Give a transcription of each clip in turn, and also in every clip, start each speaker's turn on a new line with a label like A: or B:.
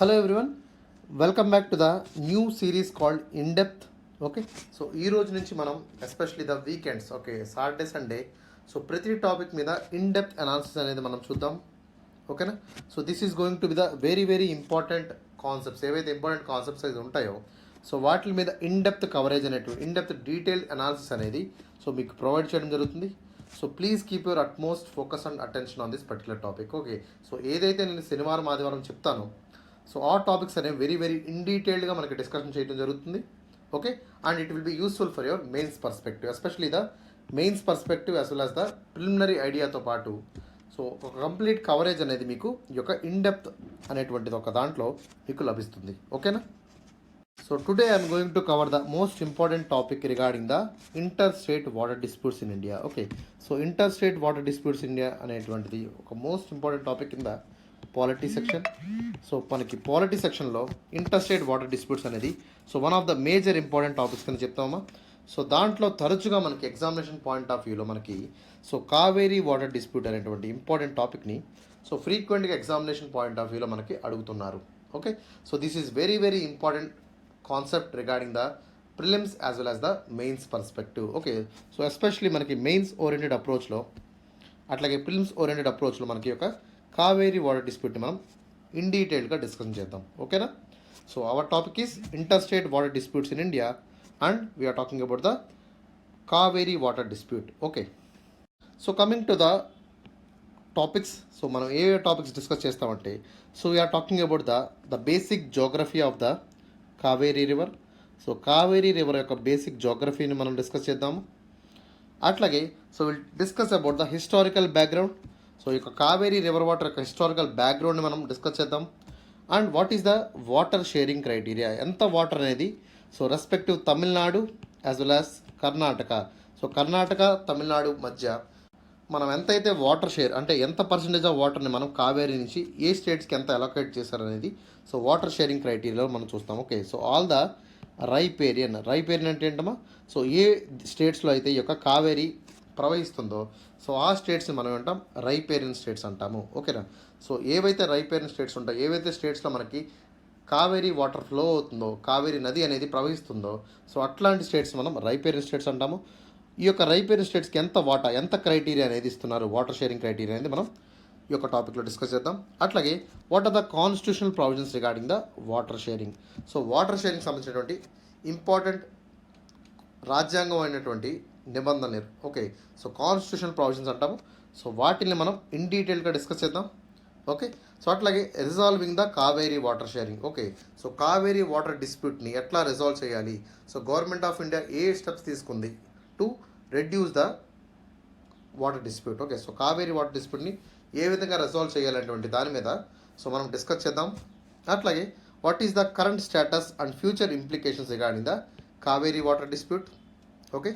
A: Hello everyone, welcome back to the new series called INDEPTH. Okay, so ఈ రోజు నుంచి మనం especially the weekends Saturday Sunday ప్రతి topic మీద ఇన్డెప్త్ అనాలిసిస్ అనేది మనం చూద్దాం. ఓకేనా. So this is going to be the very important concepts, ఏవైతే ఇంపార్టెంట్ కాన్సెప్ట్స్ అయితే ఉంటాయో వాటి మీద ఇన్డెప్త్ కవరేజ్ అనేటువంటి ఇన్డెప్త్ డీటెయిల్ అనాలిసిస్ అనేది మీకు ప్రొవైడ్ చేయడం జరుగుతుంది. So please keep your utmost focus and attention on this particular topic. Okay, so ఏదైతే నేను శనివారం ఆదివారం చెప్తానో ఆ టాపిక్స్ అనేవి వెరీ ఇన్ డీటెయిల్డ్గా మనకి డిస్కషన్ చేయడం జరుగుతుంది. Okay, and it will be useful for your mains perspective, especially the mains perspective as well as the preliminary ఐడియాతో పాటు ఒక కంప్లీట్ కవరేజ్ అనేది మీకు ఈ యొక్క ఇన్డెప్త్ అనేటువంటిది ఒక దాంట్లో మీకు లభిస్తుంది. ఓకేనా. So today I'm going to cover the most important topic regarding the inter state water disputes in India. Okay, so inter state water disputes in India అనేటువంటిది ఒక మోస్ట్ ఇంపార్టెంట్ టాపిక్ కింద పాలిటీ సెక్షన్. సో మనకి polity సెక్షన్లో inter state water disputes అనేది one of the major important topics కింద చెప్తామా. So దాంట్లో తరచుగా మనకి ఎగ్జామినేషన్ పాయింట్ ఆఫ్ వ్యూలో మనకి కావేరీ వాటర్ డిస్ప్యూట్ అనేటువంటి ఇంపార్టెంట్ టాపిక్ని ఫ్రీక్వెంట్గా ఎగ్జామినేషన్ పాయింట్ ఆఫ్ వ్యూలో మనకి అడుగుతున్నారు. Okay, so this is very important concept regarding the prelims as well as the mains perspective. Okay, so especially మనకి మెయిన్స్ ఓరియంటెడ్ అప్రోచ్లో అట్లాగే ప్రిలిమ్స్ ఓరియంటెడ్ అప్రోచ్లో మనకి ఒక కావేరీ వాటర్ డిస్ప్యూట్ని మనం ఇన్ డీటెయిల్గా డిస్కషన్ చేద్దాం. ఓకేనా. So our topic is inter state water disputes in India and we are talking about the Kaveri water dispute. Okay, so coming to the topics, మనం ఏ టాపిక్స్ డిస్కస్ చేస్తామంటే we are talking about the basic geography of the Kaveri river. Cauvery river యొక్క basic జోగ్రఫీని మనం discuss చేద్దాము. అట్లాగే will discuss about the historical background. ఈ యొక్క కావేరీ రివర్ వాటర్ యొక్క హిస్టారికల్ బ్యాక్గ్రౌండ్ని మనం డిస్కస్ చేద్దాం. And what is the water sharing criteria, ఎంత వాటర్ అనేది respective Tamil Nadu as well as Karnataka. Karnataka Tamil Nadu మధ్య మనం ఎంతైతే వాటర్ షేర్ అంటే ఎంత పర్సంటేజ్ ఆఫ్ వాటర్ని మనం కావేరీ నుంచి ఏ స్టేట్స్కి ఎంత అలొకేట్ చేశారనేది వాటర్ షేరింగ్ క్రైటీరియాలో మనం చూస్తాం. ఓకే, ఆల్ ద రైపేరియన్ అంటే ఏంటమ్మా, ఏ స్టేట్స్లో అయితే ఈ యొక్క కావేరీ ప్రవహిస్తుందో ఆ స్టేట్స్ని మనం అంటాం రైపేరియన్ స్టేట్స్ అంటాము. ఓకేనా. ఏవైతే రైపేరియన్ స్టేట్స్ ఉంటాయో, ఏవైతే స్టేట్స్లో మనకి కావేరీ వాటర్ ఫ్లో అవుతుందో, కావేరీ నది అనేది ప్రవహిస్తుందో అట్లాంటి స్టేట్స్ మనం రైపేరియన్ స్టేట్స్ అంటాము. ఈ యొక్క రైపేరియన్ స్టేట్స్కి ఎంత క్రైటీరియా అనేది ఇస్తున్నారు, వాటర్ షేరింగ్ క్రైటీరియా అనేది మనం ఈ యొక్క టాపిక్లో డిస్కస్ చేద్దాం. అట్లాగే what are the constitutional provisions regarding the water sharing. Water sharing సంబంధించినటువంటి ఇంపార్టెంట్ రాజ్యాంగం అయినటువంటి నిబంధనలు. ఓకే, కాన్స్టిట్యూషనల్ ప్రొవిజన్స్ అంటాము. వాటిని మనం ఇన్ డీటెయిల్గా డిస్కస్ చేద్దాం. ఓకే, అట్లాగే resolving the Kaveri water sharing. Okay, Kaveri water డిస్ప్యూట్ని ఎట్లా రిజాల్వ్ చేయాలి, గవర్నమెంట్ ఆఫ్ ఇండియా ఏ స్టెప్స్ తీసుకుంది to reduce the water dispute. Okay, Kaveri water డిస్ప్యూట్ని ఏ విధంగా రిజాల్వ్ చేయాలనేటువంటి దాని మీద మనం డిస్కస్ చేద్దాం. అట్లాగే what is the current status and future implications regarding the Kaveri water dispute. Okay,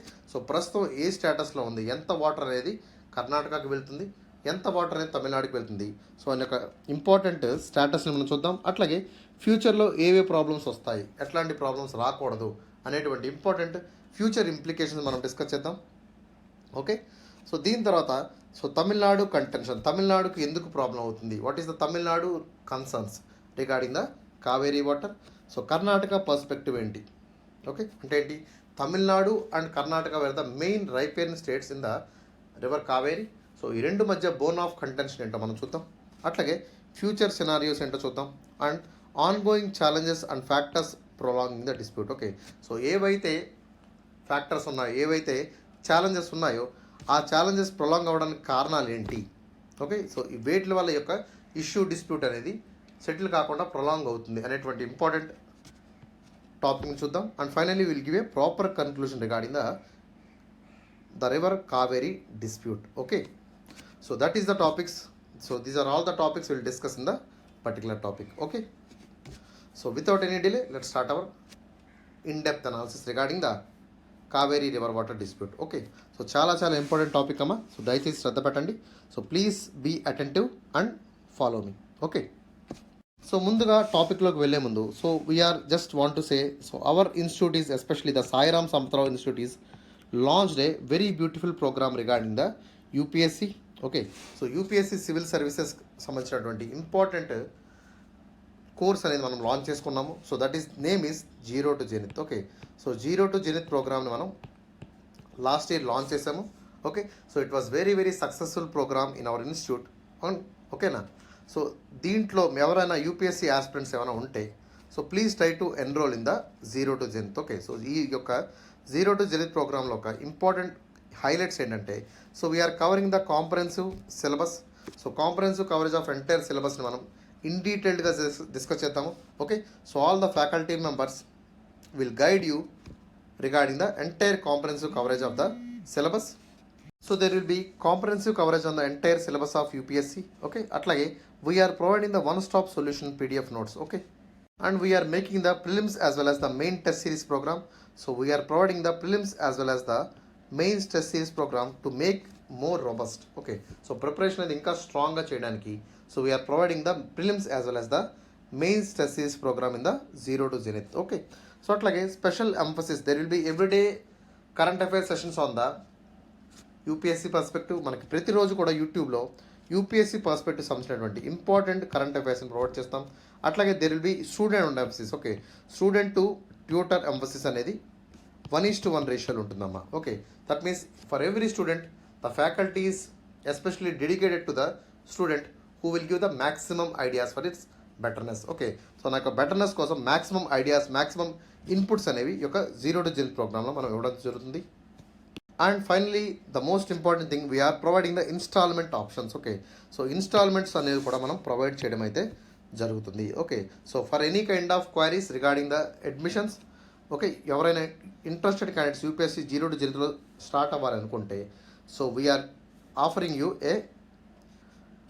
A: ప్రస్తుతం ఏ స్టేటస్లో ఉంది, ఎంత వాటర్ అనేది కర్ణాటకకి వెళ్తుంది, ఎంత వాటర్ అనేది తమిళనాడుకి వెళ్తుంది, అనే ఒక ఇంపార్టెంట్ స్టేటస్ని మనం చూద్దాం. అట్లాగే ఫ్యూచర్లో ఏవే ప్రాబ్లమ్స్ వస్తాయి, ఎట్లాంటి ప్రాబ్లమ్స్ రాకూడదు అనేటువంటి ఇంపార్టెంట్ ఫ్యూచర్ ఇంప్లికేషన్స్ మనం డిస్కస్ చేద్దాం. ఓకే, దీని తర్వాత తమిళనాడు కంటెన్షన్, తమిళనాడుకి ఎందుకు ప్రాబ్లం అవుతుంది, what is the Tamil Nadu concerns regarding the Kaveri water. Karnataka perspective ఏంటి. ఓకే, అంటే ఏంటి, Tamil Nadu and Karnataka wear the main riparian states in the river Kaveri. ఈ రెండు మధ్య బోన్ ఆఫ్ కంటెన్షన్ ఏంటో మనం చూద్దాం. అట్లాగే ఫ్యూచర్ సినారియోస్ ఏంటో చూద్దాం. And on going challenges and factors prolonging the dispute. Okay, ఏవైతే ఫ్యాక్టర్స్ ఉన్నాయో, ఏవైతే ఛాలెంజెస్ ఉన్నాయో ఆ ఛాలెంజెస్ ప్రొలాంగ్ అవ్వడానికి కారణాలు ఏంటి. ఓకే, ఈ వేట్ల వల్ల యొక్క ఇష్యూ డిస్ప్యూట్ అనేది సెటిల్ కాకుండా ప్రొలాంగ్ అవుతుంది అనేటువంటి ఇంపార్టెంట్ టాపిక్ని చూద్దాం. And finally will give a proper conclusion regarding the river Cauvery dispute. Okay, that is the topics. These are all the topics will discuss in the particular topic. Okay, without any delay let's start our in depth analysis regarding the Kaveri river water dispute. Okay, చాలా important topic అమ్మా. దయచేసి శ్రద్ధ పెట్టండి. Please be attentive and follow me. Okay, ముందుగా టాపిక్లోకి వెళ్ళే ముందు we are just want to say our institute is especially the Sairam Sampatharao institute is launched a very beautiful program regarding the UPSC. Okay, UPSC civil services సంబంధించినటువంటి important course అనేది మనం launch చేసుకున్నాము. So that is name is zero to zenith. Okay, so zero to zenith ప్రోగ్రామ్ని మనం last year launch చేసాము. Okay, so it was very very successful program in hour institute. ఓకేనా? So దీంట్లో ఎవరైనా UPSC aspirants ఏమైనా ఉంటే so please try to enrol in the zero to zenith. Okay, so ఈ యొక్క జీరో టు జెనిత్ ప్రోగ్రాంలో ఒక ఇంపార్టెంట్ హైలైట్స్ ఏంటంటే so we are covering the comprehensive syllabus. So comprehensive coverage of entire సిలబస్ని మనం ఇన్ డీటెయిల్డ్గా డిస్కస్ చేద్దాము. Okay, so all the faculty members will guide you regarding the entire comprehensive coverage of the syllabus. So there will be comprehensive coverage on the entire syllabus of UPSC. Okay, atlage we are providing the one stop solution PDF notes. Okay, and we are making the prelims as well as the main test series program. So we are providing the prelims as well as the main test series program to make more robust. Okay, so preparation is inka strong ga cheyadaniki so we are providing the prelims as well as the main test series program in the zero to zenith. Okay, so atlage special emphasis there will be everyday current affairs sessions on the UPSC perspective. మనకి ప్రతిరోజు కూడా యూట్యూబ్లో UPSC perspective సంబంధించినటువంటి important current అఫైర్స్ని provide చేస్తాం. అట్లాగే there will be student emphasis. Okay, student to tutor emphasis అనేది 1:1 రేషియోలో ఉంటుందమ్మా. Okay, that means for every student the faculty is especially dedicated to the student who will give the maximum ideas for it's bitterness. Okay, so నా యొక్క bitterness కోసం maximum ideas maximum inputs అనేవి ఈ యొక్క zero to zenith ప్రోగ్రామ్లో మనం ఇవ్వడం జరుగుతుంది. And finally the most important thing we are providing the instalment options. Okay, so instalments అనేవి కూడా మనం ప్రొవైడ్ చేయడం అయితే జరుగుతుంది. Okay, so for any kind of queries regarding the admissions. Okay, ఎవరైనా interested candidates UPSC zero to జెనిత్లో start అవ్వాలనుకుంటే so we are offering you a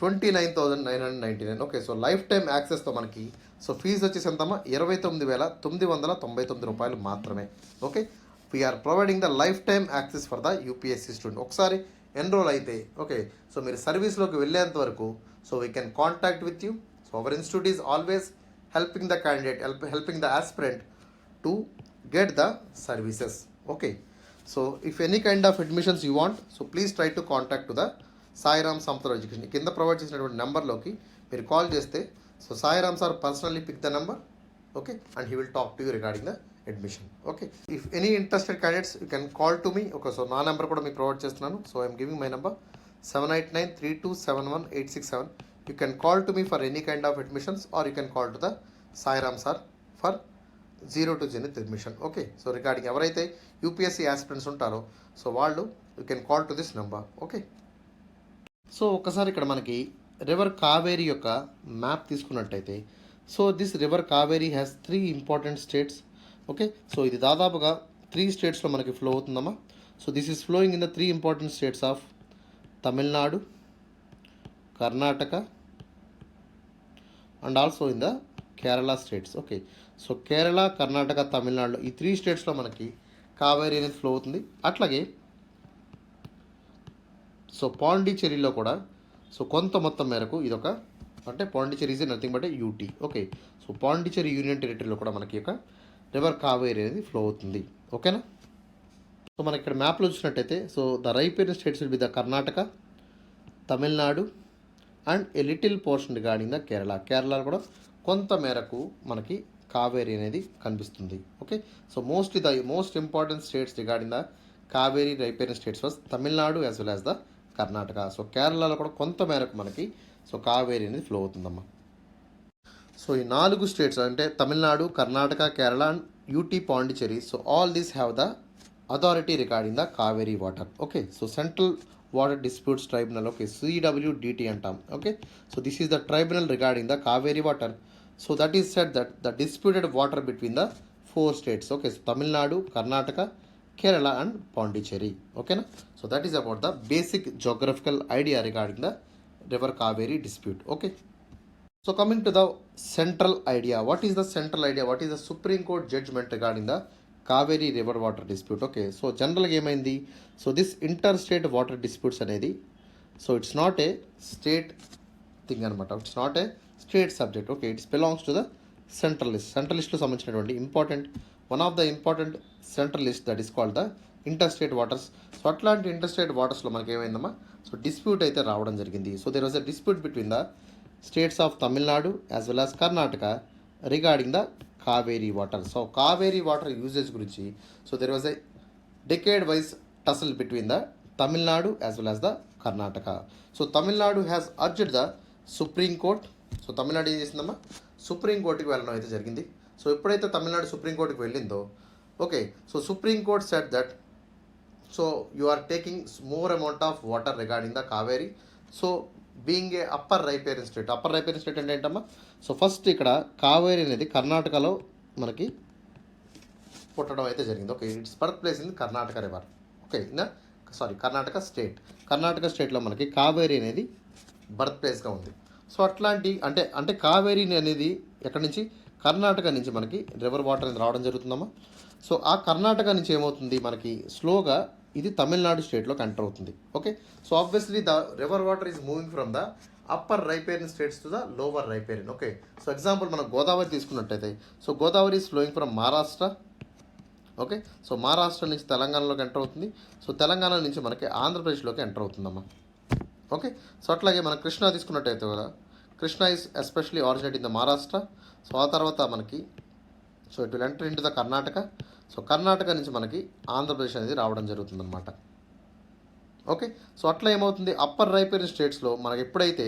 A: 29,999. Okay, so life time యాక్సెస్తో మనకి సో ఫీజు వచ్చేసి ఎంతమ్మా 29,999 రూపాయలు మాత్రమే. Okay, we are providing the life time access for the UPSC student. ఒకసారి ఎన్రోల్ అయితే ఓకే, సో మీరు సర్వీస్లోకి వెళ్ళేంత వరకు so we can contact with you. So our institute is always helping the candidate helping the aspirant to get the services. Okay, so if any kind of admissions you want so please try to contact to the Sairam Sampatirao education. కింద provide చేసినటువంటి నెంబర్లోకి మీరు call చేస్తే so Sairam sir personally pick the number. Okay, and he will talk to you regarding the admission. Okay, if any interested candidates you can call to me. Okay, so నా number కూడా మీకు provide చేస్తున్నాను. So I'm giving my number 7893271867. You can call to me for any kind of admissions or you can call to the Sairam sir for zero to zenith admission. Okay, so regarding ఎవరైతే UPSC aspirants ఉంటారో so వాళ్ళు you can call to this number. Okay, so ఒకసారి ఇక్కడ మనకి river Kaveri యొక్క map తీసుకున్నట్టయితే so this river Kaveri has 3 important states. Okay, so ఇది దాదాపుగా 3 స్టేట్స్లో మనకి ఫ్లో అవుతుందమ్మా. So this is flowing in the 3 important states of Tamil Nadu, Karnataka and also in the Kerala states. Okay, so Kerala, Karnataka, Tamil Nadu ఈ 3 స్టేట్స్లో మనకి కావేరీ అనేది ఫ్లో అవుతుంది. అట్లాగే సో పాండిచ్చేరిలో కూడా సో కొంత మొత్తం మేరకు ఇదొక అంటే Pondicherry is nothing but UT. Okay, so Pondicherry union టెరిటరీలో కూడా మనకి యొక్క రివర్ కావేరీ అనేది ఫ్లో అవుతుంది. ఓకేనా? సో మనకి ఇక్కడ మ్యాప్లో చూసినట్టయితే so the riparian states will be the Karnataka, Tamil Nadu and a little portion regarding the Kerala. కేరళలో కూడా కొంత మేరకు మనకి కావేరీ అనేది కనిపిస్తుంది. Okay, so the most important states regarding the Kaveri riparian states was Tamil Nadu as well as the Karnataka. So కేరళలో కూడా కొంత మేరకు మనకి సో కావేరీ అనేది ఫ్లో అవుతుందమ్మా. సో ఈ 4 స్టేట్స్ అంటే Tamil Nadu, Karnataka, Kerala and UT, Pondicherry so all these have the authority regarding the Kaveri water. Okay, so central water disputes tribunal. Okay, CWDT అంటాం. Okay, so this is the tribunal regarding the Kaveri water. So that is said that the disputed water between the 4 states. Okay, so Tamil Nadu, Karnataka, Kerala and Pondicherry. Okay na? So that is about the basic geographical idea regarding the river Cauvery dispute. Okay, so coming to the central idea, what is the central idea, what is the Supreme Court judgment regarding the Cauvery river water dispute? Okay, so general game aindi so this interstate water disputes anedi so it's not a state thing anamata, it's not a state subject. Okay, it's belongs to the central list. Central లిస్ట్లో సంబంధించినటువంటి one of the important central list that is called the inter state waters. So అట్లాంటి inter state వాటర్స్లో మనకి ఏమైందమ్మా so dispute అయితే రావడం జరిగింది. So there was a dispute between the states of Tamil Nadu as well as Karnataka regarding the Kaveri water. So Kaveri water uses గురించి so there was a decade wise tussle between the Tamil Nadu as well as the Karnataka. So Tamil Nadu has urged the Supreme Court. So Tamil Nadu ఏం చేసిందమ్మా, supreme కోర్టుకి వెళ్ళడం అయితే జరిగింది. So ఎప్పుడైతే Tamil Nadu supreme కోర్టుకి వెళ్ళిందో okay, so supreme court set that so you are taking more amount of water regarding the Kaveri. So being a upper riparian state, upper riparian state అంటే ఏంటమ్మా, సో ఫస్ట్ ఇక్కడ కావేరీ అనేది కర్ణాటకలో మనకి పుట్టడం అయితే జరిగింది. Okay, it's birth place in Karnataka river. Okay, Karnataka state. Karnataka స్టేట్లో మనకి కావేరీ అనేది బర్త్ ప్లేస్గా ఉంది. సో అట్లాంటి అంటే కావేరీ అనేది ఎక్కడి నుంచి, కర్ణాటక నుంచి మనకి రివర్ వాటర్ అనేది రావడం జరుగుతుందమ్మా. సో ఆ కర్ణాటక నుంచి ఏమవుతుంది మనకి స్లోగా ఇది తమిళనాడు స్టేట్లోకి ఎంటర్ అవుతుంది. Okay, so obviously the river water is moving from the upper riparian states to the lower riparian. Okay, so example మనం గోదావరి తీసుకున్నట్టయితే so Godavari is flowing from Maharashtra. Okay, so Maharashtra నుంచి తెలంగాణలోకి ఎంటర్ అవుతుంది. సో తెలంగాణ నుంచి మనకి ఆంధ్రప్రదేశ్లోకి ఎంటర్ అవుతుందమ్మా. ఓకే, సో అట్లాగే మనం కృష్ణా తీసుకున్నట్టయితే కదా, Krishna is especially originate in the Maharashtra. So ఆ తర్వాత మనకి so it will enter in to the Karnataka. So Karnataka నుంచి మనకి ఆంధ్రప్రదేశ్ అనేది రావడం జరుగుతుందన్నమాట. ఓకే, సో అట్లా ఏమవుతుంది అప్పర్ రైపేరియన్ స్టేట్స్లో మనకి ఎప్పుడైతే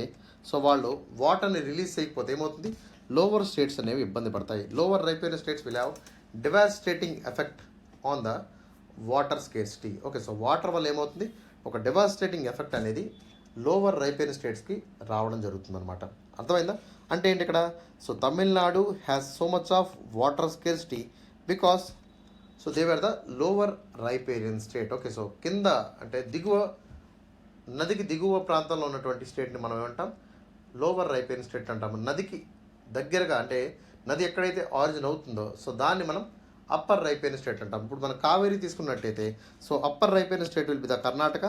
A: సో వాళ్ళు వాటర్ని రిలీజ్ చేయకపోతే ఏమవుతుంది, లోవర్ స్టేట్స్ అనేవి ఇబ్బంది పడతాయి. Lower riparian states will have devastating effect on the water scarcity. Okay, so water వల్ల ఏమవుతుంది, ఒక డివాస్టేటింగ్ ఎఫెక్ట్ అనేది లోవర్ రైపేరియన్ స్టేట్స్కి రావడం జరుగుతుందన్నమాట. అర్థమైందా? అంటే ఏంటి ఇక్కడ, so Tamil Nadu has so much of water scarcity because so they were the lower riparian state. Okay, so కింద అంటే నదికి దిగువ ప్రాంతంలో ఉన్నటువంటి స్టేట్ని మనం ఏమంటాం, లోవర్ రైపేరియన్ స్టేట్ అంటాము. నదికి దగ్గరగా అంటే నది ఎక్కడైతే ఆరిజిన్ అవుతుందో సో దాన్ని మనం అప్పర్ రైపేరియన్ స్టేట్ అంటాం. ఇప్పుడు మనం కావేరీ తీసుకున్నట్టయితే so upper riparian state will be the Karnataka,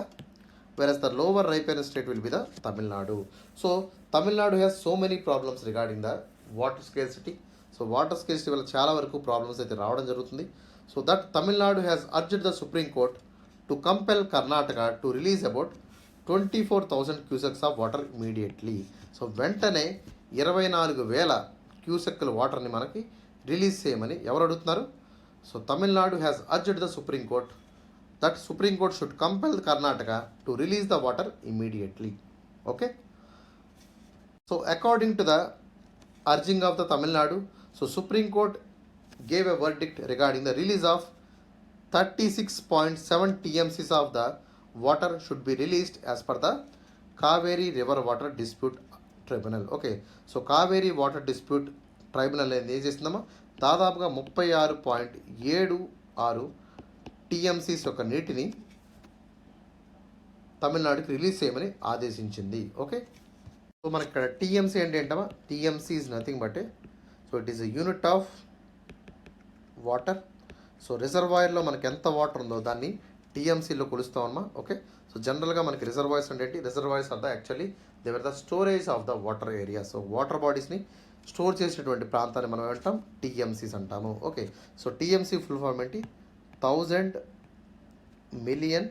A: whereas the lower riparian state will be the Tamil Nadu. So Tamil Nadu has so many problems regarding the water scarcity. So water scarcity వల్ల చాలా వరకు problems అయితే రావడం జరుగుతుంది. So that Tamil Nadu has urged the supreme court to compel Karnataka to release about 24,000 cusecs of water immediately. So వెంటనే 24,000 క్యూసెక్కుల వాటర్ని మనకి రిలీజ్ చేయమని ఎవరు అడుగుతున్నారు, so Tamil Nadu has urged the supreme court that Supreme Court should compel Karnataka to release the water immediately. Okay, so according to the urging of the Tamil Nadu, so Supreme Court gave a verdict regarding the release of 36.7 TMCs of the water should be released as per the Cauvery River Water Dispute Tribunal. Okay, so Cauvery Water Dispute Tribunal ఏం చేసిందమ్మా, దాదాపుగా 36.76 TMCs యొక్క నీటిని తమిళనాడుకి release చేయమని ఆదేశించింది. Okay, so మనకి ఇక్కడ TMC అంటే ఏంటమ్మా, TMC is nothing but so it is a unit of water. So రిజర్వాయర్లో మనకి ఎంత వాటర్ ఉందో దాన్ని టీఎంసీలో కొలుస్తామమ్మా. ఓకే, సో జనరల్గా మనకి రిజర్వాయర్స్ అంటే ఏంటి, reservoirs are the actually they were the storage of the water area. So water బాడీస్ని స్టోర్ చేసేటువంటి ప్రాంతాన్ని మనం ఏమంటాం, టీఎంసీస్ అంటాము. Okay, so TMC full form ఏంటి, 1000 million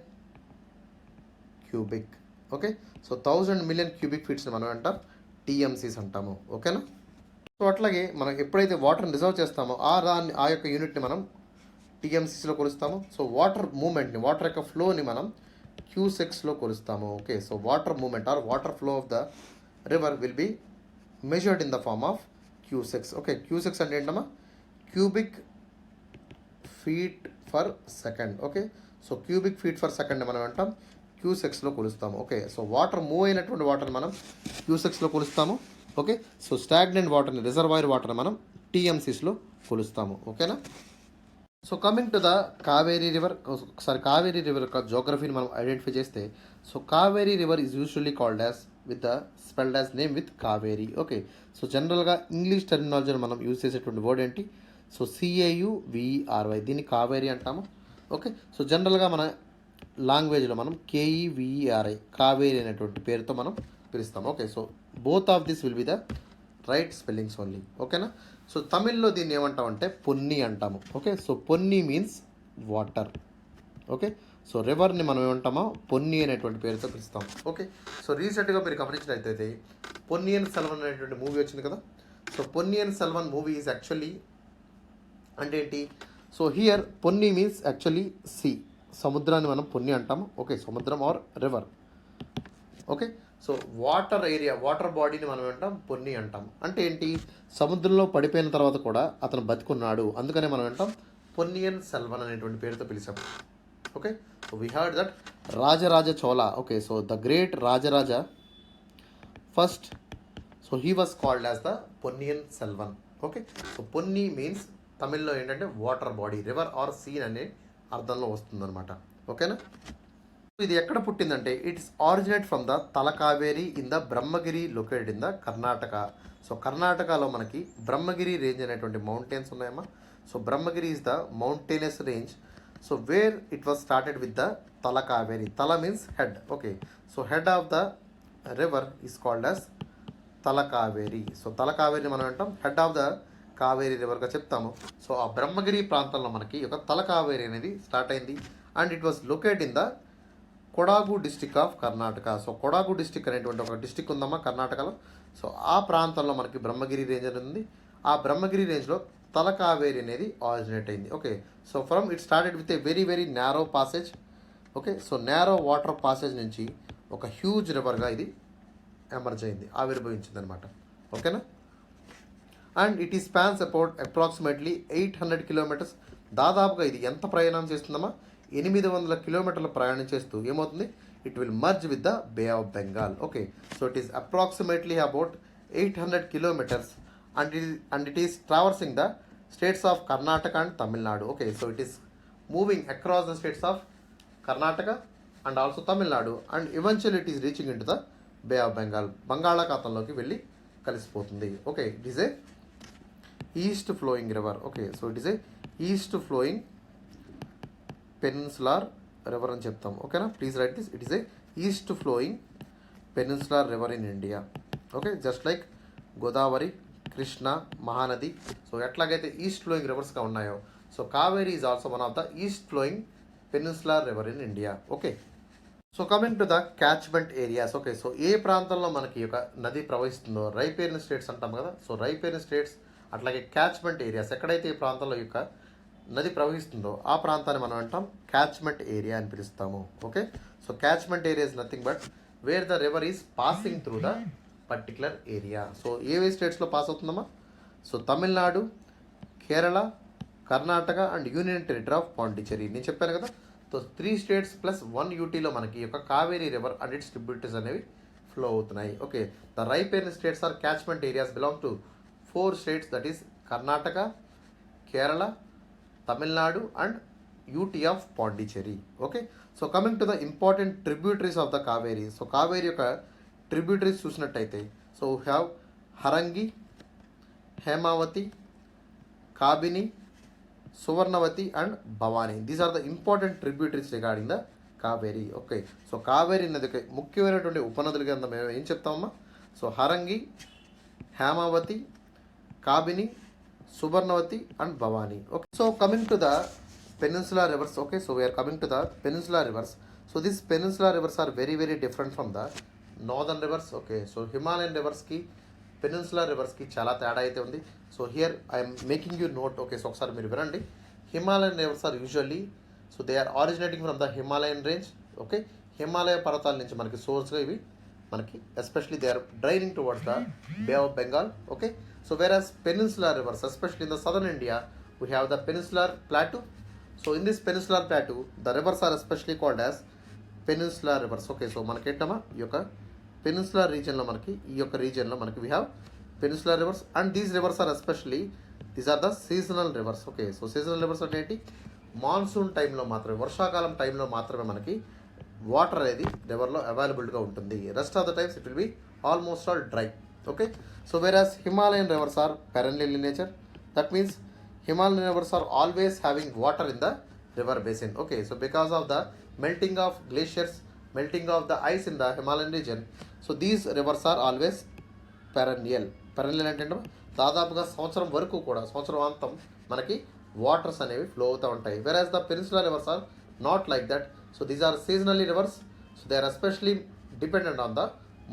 A: cubic. Okay, so 1000 million cubic ఫీట్స్ని మనం అంటాం టీఎంసీస్ అంటాము. ఓకేనా, సో అట్లాగే మనం ఎప్పుడైతే వాటర్ని రిజర్వ్ చేస్తామో ఆ యొక్క యూనిట్ని మనం టీఎంసీస్లో కొలుస్తాము. సో వాటర్ మూమెంట్ని, వాటర్ యొక్క ఫ్లోని మనం క్యూసెక్స్లో కొలుస్తాము. Okay, so water movement or water flow of the river will be measured in the form of cusecs. Okay, cusecs అంటే ఏంటమ్మా, cubic feet for second. Okay, so cubic feet for second మనం అంటాం క్యూసెక్స్లో కొలుస్తాము. Okay, so water move అయినటువంటి వాటర్ని మనం క్యూసెక్స్లో కొలుస్తాము. ఓకే, సో స్టాగ్నెంట్ వాటర్ని, రిజర్వాయర్ వాటర్ని మనం టీఎంసీస్లో కొలుస్తాము. ఓకేనా, so coming to the Kaveri river. ఒకసారి కావేరీ రివర్ యొక్క జోగ్రఫీని మనం ఐడెంటిఫై చేస్తే so Kaveri river is usually called as with the spelled as name with Kaveri. Okay, so జనరల్గా ఇంగ్లీష్ టెర్మినాలజీని మనం యూజ్ చేసేటువంటి వర్డ్ ఏంటి, సో CAUVERY, దీన్ని కావేరీ అంటాము. ఓకే, సో జనరల్గా మన లాంగ్వేజ్లో మనం KEVERY కావేరీ అనేటువంటి పేరుతో మనం పిలుస్తాం. Okay, so both of this will be the right spellings only. ఓకేనా, సో తమిళ్లో దీన్ని ఏమంటామంటే పొన్ని అంటాము. Okay, so Ponni means water. Okay, so రివర్ని మనం ఏమంటామో పొన్ని అనేటువంటి పేరుతో పిలుస్తాం. ఓకే, సో రీసెంట్గా మీరు గమనించినట్లయితే పొన్నియన్ సెల్వన్ అనేటువంటి మూవీ వచ్చింది కదా. So Ponniyin Selvan movie is actually అంటే ఏంటి? So here Ponni means actually sea, సముద్రాన్ని మనం పొన్ని అంటాము. ఓకే, సముద్రం or river. Okay, so water area, water బాడీని మనం అంటాం పొన్ని అంటాం. అంటే ఏంటి? సముద్రంలో పడిపోయిన తర్వాత కూడా అతను బతికున్నాడు, అందుకనే మనం అంటాం పొన్నియిన్ సెల్వన్ అనేటువంటి పేరుతో పిలిచాం. Okay, so we heard that Rajaraja Chola. Okay, so the great Rajaraja first, so he was called as the Ponniyin Selvan. Okay, so Ponni means తమిళ్లో ఏంటంటే water body, river or sea అనే అర్థంలో వస్తుందన్నమాట. ఓకేనా? ఇది ఎక్కడ పుట్టిందంటే it's originate from the Talakaveri in the Brahmagiri located in the Karnataka. So కర్ణాటకలో మనకి బ్రహ్మగిరి రేంజ్ అనేటువంటి మౌంటైన్స్ ఉన్నాయమ్మా. So Brahmagiri is the mountainous range. So where it was started with the Talakaveri. Tala means head. Okay, so head of the river is called as Talakaveri. So తలకావేరిని మనం అంటాం head of the Kaveri రివర్గా చెప్తాము. So ఆ బ్రహ్మగిరి ప్రాంతంలో మనకి ఒక తలకావేరి అనేది స్టార్ట్ అయింది. And it was locate in the Kodagu district of Karnataka. So Kodagu district అనేటువంటి ఒక డిస్టిక్ ఉందమ్మా కర్ణాటకలో. సో ఆ ప్రాంతంలో మనకి బ్రహ్మగిరి రేంజ్ అనేది ఉంది. ఆ బ్రహ్మగిరి రేంజ్లో తలకావేరి అనేది ఆరిజినేట్ అయింది. Okay, so from it started with a very very narrow passage. Okay, so narrow water passage నుంచి ఒక హ్యూజ్ రివర్గా ఇది ఎమర్జ్ అయింది, ఆవిర్భవించింది అనమాట. ఓకేనా? అండ్ ఇట్ ఈ స్పాన్స్ అప్రాక్సిమేట్లీ 800 కిలోమీటర్స్. దాదాపుగా ఇది ఎంత ప్రయాణం చేస్తుందమ్మా? 800 కిలోమీటర్ల ప్రయాణం చేస్తూ ఏమవుతుంది? It will merge with the bay of Bengal. Okay, so it is approximately about 800 kilometres and it is traversing the states of Karnataka and Tamil Nadu. Okay, so it is moving across the states of Karnataka and also Tamil Nadu and eventually it is reaching in to the bay of Bengal. బంగాళాఖాతంలోకి వెళ్ళి కలిసిపోతుంది. Okay, it is a east flowing river. Okay, so it is a east flowing peninsular river అని చెప్తాం. ఓకేనా? Please write this. It is a east flowing peninsular river in India. Okay, just like Godavari, Krishna, Mahanadi. So ఎట్లాగైతే east flowing రివర్స్గా ఉన్నాయో, so Kaveri is also one of the east flowing peninsular river in India. Okay, so coming to the catchment areas. Okay, so ఏ ప్రాంతంలో మనకి ఒక నది ప్రవహిస్తుందో riparian states అంటాం కదా. సో రైపేరియన్ స్టేట్స్ అట్లాగే క్యాచ్మెంట్ ఏరియాస్, ఎక్కడైతే ఈ ప్రాంతంలో యొక్క నది ప్రవహిస్తుందో ఆ ప్రాంతాన్ని మనం అంటాం క్యాచ్మెంట్ ఏరియా అని పిలుస్తాము. Okay, so catchment area is nothing but where the river is passing through the particular area. So ఏవే స్టేట్స్లో పాస్ అవుతుందమ్మా? So Tamil Nadu, Kerala, Karnataka and union territory of Pondicherry. నేను చెప్పాను కదా. సో 3 స్టేట్స్ ప్లస్ 1 యూటీలో మనకి యొక్క Kaveri river and its tributaries అనేవి ఫ్లో అవుతున్నాయి. Okay, the riparian states are catchment areas belong to 4 states, that is Karnataka, Kerala, Tamil Nadu and UT of Pondicherry. Okay, so coming to the important tributaries of the Kaveri. So Kaveri యొక్క tributaries చూసినట్టయితే so have Harangi, Hemavathi, Kabini, Suvarnavathi and Bhavani. These are the important tributaries regarding the Kaveri. Okay, so Kaveri నదికి ముఖ్యమైనటువంటి ఉపనదులు కింద మేము ఏం చెప్తామమ్మా? So Harangi, Hemavathi, Kabini, Suvarnavathi and Bhavani. Okay, so coming to the peninsula rivers. Okay, so we are coming to the peninsula rivers. So this peninsula rivers are very very different from the northern rivers. Okay, so Himalayan రివర్స్కి peninsula రివర్స్కి చాలా తేడా అయితే ఉంది. So here I'm making you note. Okay, so ఒకసారి మీరు వినండి. Himalayan rivers are usually so they are originating from the Himalayan range. Okay, Himalaya పర్వతాల నుంచి మనకి సోర్స్గా ఇవి మనకి especially they are draining towards the bay of Bengal. Okay, so whereas peninsular rivers, especially in the southern India, we have the peninsular plateau. So in this peninsular plateau, the rivers are especially called as peninsular rivers. Okay, so మనకి ఏంటమ్మా ఈ యొక్క peninsular రీజియన్లో మనకి ఈ యొక్క రీజియన్లో మనకి we have peninsular rivers and these rivers are especially these are the seasonal rivers. Okay, so seasonal rivers అంటే ఏంటి? మాన్సూన్ టైంలో మాత్రమే, వర్షాకాలం టైంలో మాత్రమే మనకి వాటర్ అనేది రివర్లో అవైలబుల్గా ఉంటుంది. Rest of the times it will B almost all dry. Okay, so whereas Himalayan rivers are perennial in nature, that means Himalayan rivers are always having water in the river basin. Okay, so because of the melting of glaciers, melting of the ice in the Himalayan region, so these rivers are always perennial. Perennial అంటే దాదాపుగా సంవత్సరం వరకు కూడా సంవత్సరాంతం మనకి waters అనేవి flow అవుతూ ఉంటాయి. whereas the peninsular rivers are not like that. So these are seasonally rivers, so they are especially dependent on the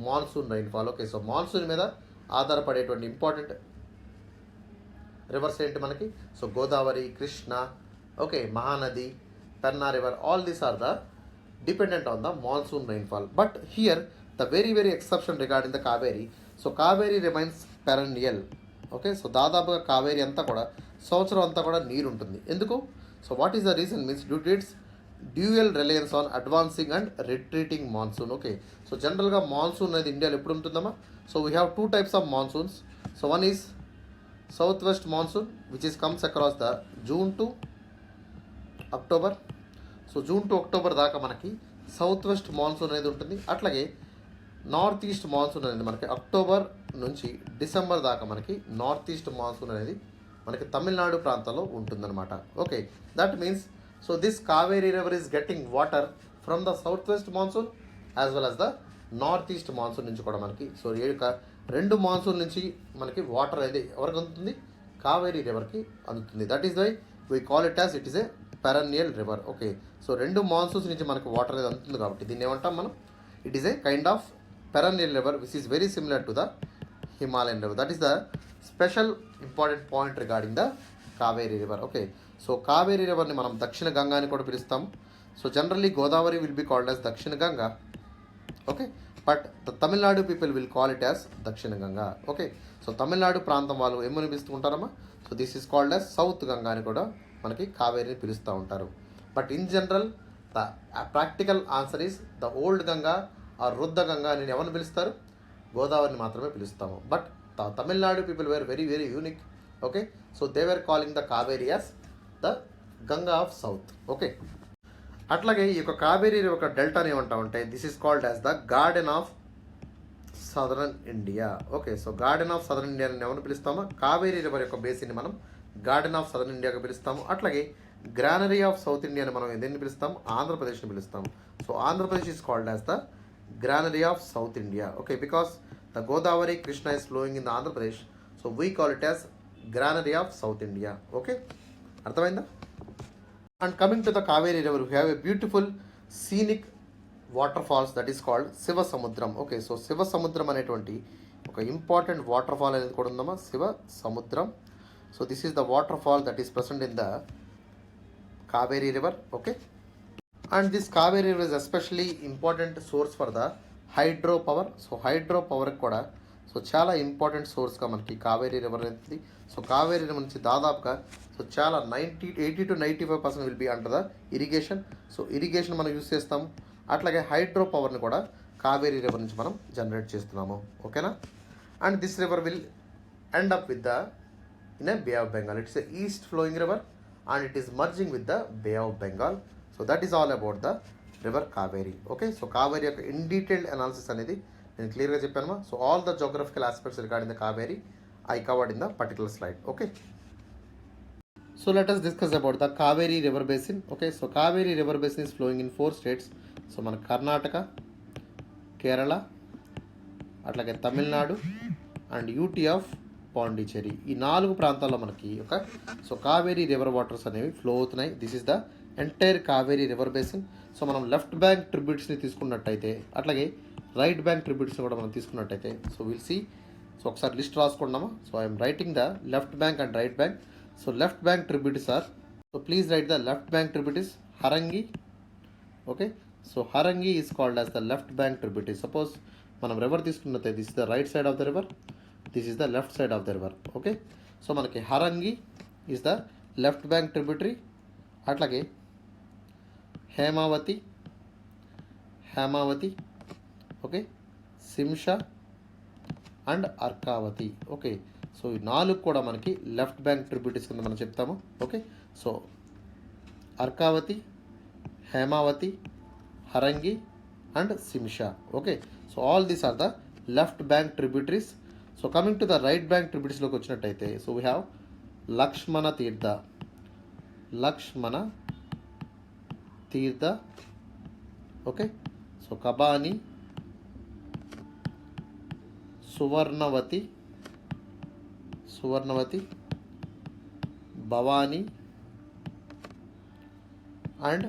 A: monsoon rainfall. Okay, so monsoon మీద ఆధారపడేటువంటి ఇంపార్టెంట్ రివర్స్ ఏంటి మనకి? So Godavari, Krishna, okay, Mahanadi, Penna river, all these are the dependent on the monsoon rainfall. But here the very exception regarding the Cauvery. So Cauvery remains perennial. Okay, so దాదాపుగా కావేరి అంతా కూడా సంవత్సరం అంతా కూడా నీరు ఉంటుంది. ఎందుకు? So what is the reason? Means due to it's dual Reliance on advancing and retreating monsoon. Okay, so జనరల్గా మాన్సూన్ అనేది ఇండియాలో ఎప్పుడు ఉంటుందమ్మా? So we have 2 types of monsoons. So one is south west monsoon which is comes across the June to October. So June to October దాకా మనకి south west monsoon అనేది ఉంటుంది. అట్లాగే నార్త్ ఈస్ట్ మాన్సూన్ అనేది మనకి అక్టోబర్ నుంచి December దాకా మనకి నార్త్ ఈస్ట్ మాన్సూన్ అనేది మనకి తమిళనాడు ప్రాంతంలో ఉంటుందన్నమాట. Okay, that means so this Kaveri river is getting water from the south west monsoon as well as the north east monsoon నుంచి కూడా మనకి. సో రెండు మాన్సూన్ నుంచి మనకి వాటర్ అనేది ఎవరికి అందుతుంది? కావేరీ రివర్కి అందుతుంది. That is why we call it as it is a perennial river. Okay, so రెండు మాన్సూన్స్ నుంచి మనకు వాటర్ అనేది అందుతుంది కాబట్టి దీన్ని ఏమంటాం మనం? It is a kind of perennial river which is very similar to the Himalayan river. That is the special important point regarding the Kaveri river. Okay, so Kaveri రివర్ని మనం దక్షిణ గంగా అని కూడా పిలుస్తాము. So generally Godavari will be called as Dakshina Ganga. Okay, but the Tamil Nadu people will call it as Dakshina Ganga. Okay, so Tamil Nadu ప్రాంతం వాళ్ళు ఏమని పిలుస్తూ ఉంటారమ్మా? So this is called as south Ganga అని కూడా మనకి కావేరిని పిలుస్తూ ఉంటారు. But in general the practical answer is the old Ganga or రుద్ద గంగా అని ఎవరిని పిలుస్తారు? గోదావరిని మాత్రమే పిలుస్తాము. But the Tamil Nadu people were very unique. Okay, so they were calling the Kaveri as the Ganga of south. Okay, అట్లాగే ఈ యొక్క కావేరీ యొక్క డెల్టాని ఏమంటామంటే this is called as the garden of southern India. Okay, so garden of southern India అని ఎవరిని పిలుస్తామో? Kaveri river యొక్క బేసిన్ని మనం garden of southern ఇండియాగా పిలుస్తాము. అట్లాగే గ్రానరీ ఆఫ్ సౌత్ ఇండియాని మనం దేన్ని పిలుస్తాము? ఆంధ్రప్రదేశ్ని పిలుస్తాము. So Andhra Pradesh is called as the granary of south India. Okay, because the Godavari Krishna is flowing in the Andhra Pradesh, so we call it as granary of south India. Okay, అర్థమైందా? And coming to the Kaveri river we have a beautiful scenic water falls that is called Shivasamudram. Okay, so Shiva సముద్రం అనేటువంటి ఒక important water fall అనేది కూడా ఉందమ్మా, Shivasamudram. So this is the water fall that is present in the Kaveri river. Okay, and this Kaveri river is especially important source for the hydro power. So hydro పవర్కి కూడా so చాలా important సోర్స్గా మనకి Kaveri river అనేది. So Kaveri river నుంచి దాదాపుగా so చాలా 80 to 95% will be under the irrigation. So irrigation మనం యూస్ చేస్తాము. అట్లాగే హైడ్రో పవర్ని కూడా కావేరీ రివర్ నుంచి మనం జనరేట్ చేస్తున్నాము. ఓకేనా? And this river will end up with the in a bay of Bengal. It's a east flowing river and it is merging with the bay of Bengal. So that is all about the river Kaveri. Okay, so Kaveri యొక్క in detailed analysis అనేది నేను క్లియర్గా చెప్పాను. So all the geographical aspects regarding the Cauvery I covered in the particular slide. Okay, so let us discuss about the Cauvery River Basin. Okay, so Cauvery River Basin is flowing in 4 states. So మన కర్ణాటక, కేరళ, అట్లాగే Tamil Nadu and UT of Pondicherry, ఈ 4 ప్రాంతాల్లో మనకి ఒక so Kaveri river waters అనేవి flow అవుతున్నాయి. This is the entire Kaveri river basin. So మనం left bank ట్రిబ్యూట్స్ని తీసుకున్నట్టయితే అట్లాగే రైట్ బ్యాంక్ ట్రిబ్యూట్స్ని కూడా మనం తీసుకున్నట్టయితే సో విల్ సీ. సో ఒకసారి లిస్ట్ రాసుకున్నామా? So I'm writing the left bank and right bank. So left bank tributaries are, so please write the left bank tributaries Harangi. Okay, so Harangi is called as the left bank tributary. Suppose మనం river తీసుకున్నట్లయితే this is the right side of the river, this is the left side of the river. Okay, so మనకి Harangi is the left bank tributary. అట్లాగే Hemavathi, okay, Shimsha and Arkavathi. Okay, so ఈ 4 కూడా మనకి left bank tributaries కింద మనం చెప్తాము. Okay, so Arkavathi, Hemavathi, Harangi and Shimsha. Okay, so all these are the left bank tributaries. So coming to the right bank ట్రిబ్యూటరీస్లోకి వచ్చినట్టయితే so we have Lakshmana Theertha, okay, so Kabini, Suvarnavathi, Bhavani and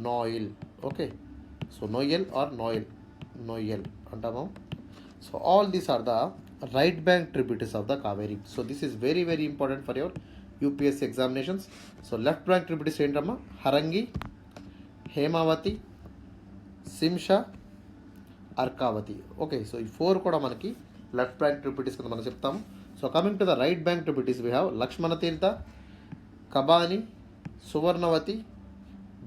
A: Noyyal. Okay, so Noyyal అంటాము. So all these are the right bank tributaries of the Cauvery. So this is very very important for your UPSC examinations. So left bank tributaries ఏంటమ్మా, Harangi, Hemavathi, Shimsha, Arkavathi. Okay, so ఈ 4 కూడా మనకి left bank ట్రిబ్యూటీస్ కింద మనం చెప్తాము. So coming to the right bank tributaries we have Lakshmana Theertha, Kabini, Suvarnavathi,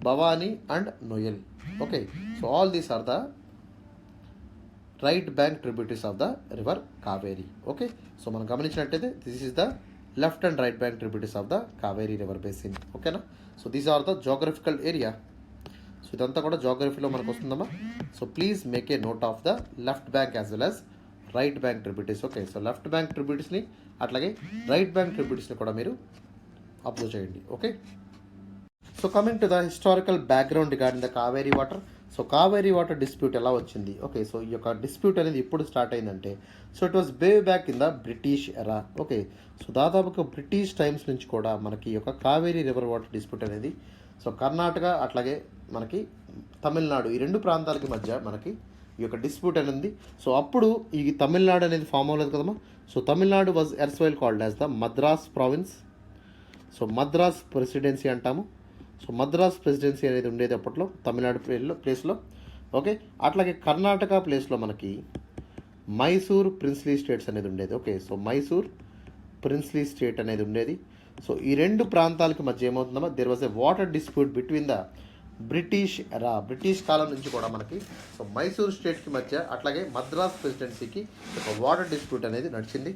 A: Bhavani and Noyyal. Okay, so all these are the right bank tributaries of the river Kaveri. Okay, so మనం గమనించినట్టయితే this is the left and right bank tributaries of the Kaveri river basin. ఓకేనా, so these are the geographical area. So ఇదంతా కూడా జోగ్రఫీలో మనకు వస్తుందమ్మా. So please make a note of the left bank as well as right bank tributaries. Okay, so left bank ట్రిబ్యూటీస్ని అట్లాగే right bank ట్రిబ్యూటీస్ని కూడా మీరు అబ్జర్వ్ చేయండి. Okay, so coming to the historical background regarding the Kaveri water. So Kaveri water dispute ఎలా వచ్చింది? Okay, so ఈ యొక్క డిస్ప్యూట్ అనేది ఎప్పుడు స్టార్ట్ అయిందంటే, so it was way back in the British ఎరా. ఓకే, సో దాదాపుగా బ్రిటిష్ టైమ్స్ నుంచి కూడా మనకి ఈ యొక్క కావేరీ రివర్ వాటర్ డిస్ప్యూట్ అనేది సో కర్ణాటక అట్లాగే మనకి తమిళనాడు ఈ 2 ప్రాంతాలకి మధ్య మనకి ఈ యొక్క డిస్ప్యూట్ అనేది. సో అప్పుడు ఈ తమిళనాడు అనేది ఫామ్ అవ్వలేదు కదమ్మా. So Tamil Nadu was erstwhile called as the Madras province. So Madras presidency అంటాము. సో మద్రాస్ ప్రెసిడెన్సీ అనేది ఉండేది అప్పట్లో తమిళనాడు ప్లేస్లో. ఓకే, అట్లాగే కర్ణాటక ప్లేస్లో మనకి మైసూర్ ప్రిన్స్లీ స్టేట్స్ అనేది ఉండేది. Okay, so Mysore princely state అనేది ఉండేది. సో ఈ 2 ప్రాంతాలకి మధ్య ఏమవుతుందమ్మా, there was a water dispute between the British era. British కాలం నుంచి కూడా మనకి సో మైసూర్ స్టేట్కి మధ్య అట్లాగే మద్రాస్ ప్రెసిడెన్సీకి ఒక వాటర్ డిస్ప్యూట్ అనేది నడిచింది.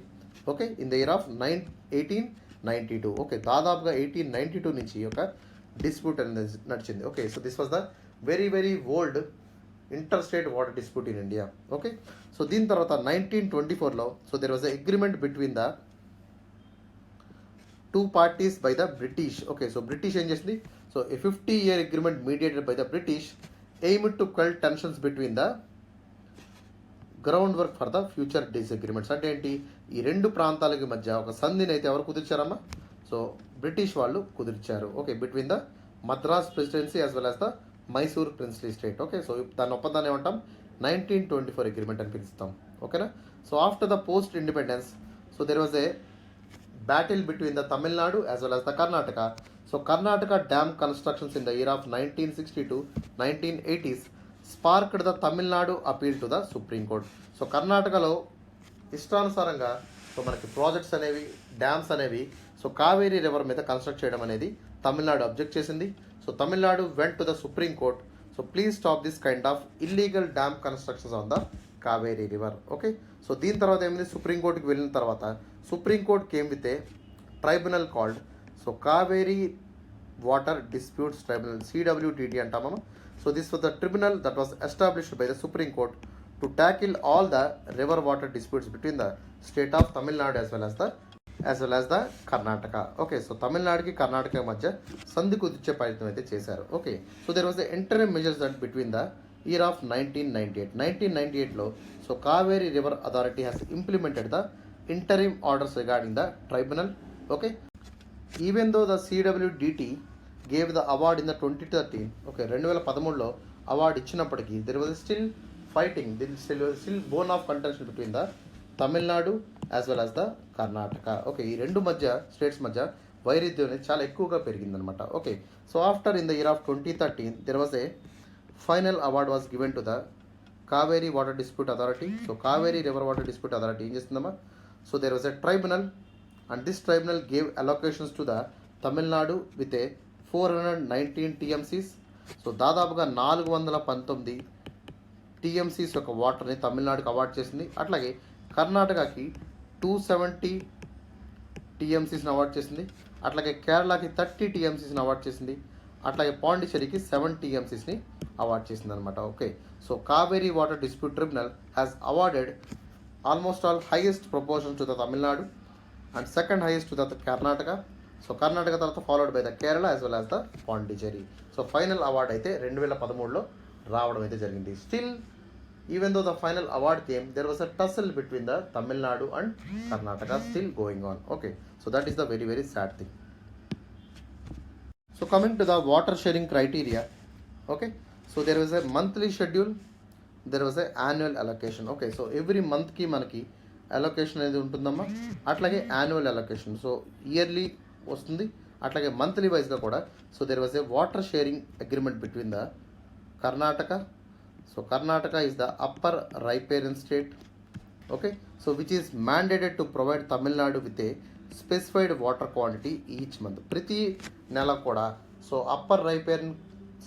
A: Okay, in the year of 1892. Okay, దాదాపుగా 1892 నుంచి ఈ యొక్క డిస్ప్యూట్ అనేది నడిచింది. Okay, so this was the very very old inter state water dispute in India. Okay, so దీని తర్వాత 1924లో so there was a agreement between the 2 parties by the British. Okay, so British ఏం చేసింది, so a 50-year agreement mediated by the British aimed to quell tensions between the groundwork for the future disagreements. అంటే ఏంటి, ఈ 2 ప్రాంతాలకి మధ్య ఒక సంధిని అయితే ఎవరు కుదిర్చారమ్మా, సో బ్రిటిష్ వాళ్ళు కుదిర్చారు. Okay, between the Madras presidency as well as the Mysore princely state. Okay, so దాని ఒప్పందాన్ని ఏమంటాం, 1924 అగ్రిమెంట్ అని పిలుస్తాం. ఓకేనా, so after the post independence so there was a battle between the Tamil Nadu as well as the Karnataka. So Karnataka dam constructions in the year of 1960 to 1980s sparked the Tamil Nadu appeal to the Supreme Court. So కర్ణాటకలో ఇష్టానుసారంగా so మనకి projects అనేవి dams అనేవి so Kaveri river మీద construct చేయడం అనేది Tamil Nadu object చేసింది. So Tamil Nadu went to the supreme court. So please stop this kind of illegal dam constructions on the Kaveri river. Okay, so దీని తర్వాత ఏమైంది, సుప్రీంకోర్టుకి వెళ్ళిన తర్వాత supreme court came with a tribunal called so Kaveri water disputes tribunal, CWTT అంటామా. So this was the tribunal that was established by the supreme court to tackle all the river water disputes between the state of Tamil Nadu as well as the Karnataka. Okay, so తమిళనాడుకి కర్ణాటక మధ్య సంధి కుదిర్చే ప్రయత్నం అయితే చేశారు. Okay, so there was the interim measures that between the year of 1998. 1998లో so Kaveri river authority has implemented the interim orders regarding the tribunal. Okay, even though the CWDT gave the award in the 2013. Okay, 2013లో award ఇచ్చినప్పటికీ there was still fighting, still bone of contention between the Tamil Nadu as well as the Karnataka. Okay, ఈ 2 మధ్య states మధ్య వైరుధ్యం అనేది చాలా ఎక్కువగా పెరిగిందనమాట. Okay, so after in the year of 2013 there was a final award was given to the Cauvery Water Dispute Authority. So Cauvery River Water Dispute Authority ఏం చేస్తుందమ్మా, so there was a tribunal and this tribunal gave allocations to the Tamil Nadu with a 419 TMCs. So దాదాపుగా 419 TMCs యొక్క వాటర్ని తమిళనాడుకి award చేసింది. అట్లాగే కర్ణాటకకి 270 TMCస్ని award చేసింది. అట్లాగే కేరళకి 30 TMCస్ని అవార్డ్ చేసింది. అట్లాగే పాండిచ్చేరికి 7 TMCస్ని అవార్డ్ చేసింది అనమాట. Okay, so Kaveri water dispute tribunal has awarded almost all highest proportion to the Tamil Nadu and second highest to the Karnataka. So Karnataka తర్వాత followed by the Kerala as well as the Pondicherry. So final award అయితే 2013లో రావడం అయితే జరిగింది. Still even though the final award came there was a tussle between the Tamil Nadu and Karnataka still going on. Okay, so that is the very very sad thing. So coming to the water sharing criteria, okay, so there was a monthly schedule, there was a annual allocation. Okay, so every month ki manaki allocation అనేది ఉంటుందమ్మా, అట్లాగే annual allocation. So yearly వస్తుంది, అట్లాగే monthly వైజ్గా కూడా. So there was A water sharing agreement between the Karnataka. So Karnataka is the upper riparian state, okay. So which is mandated to provide Tamil Nadu with a specified water quantity each month. ప్రతి నెల కూడా so upper riparian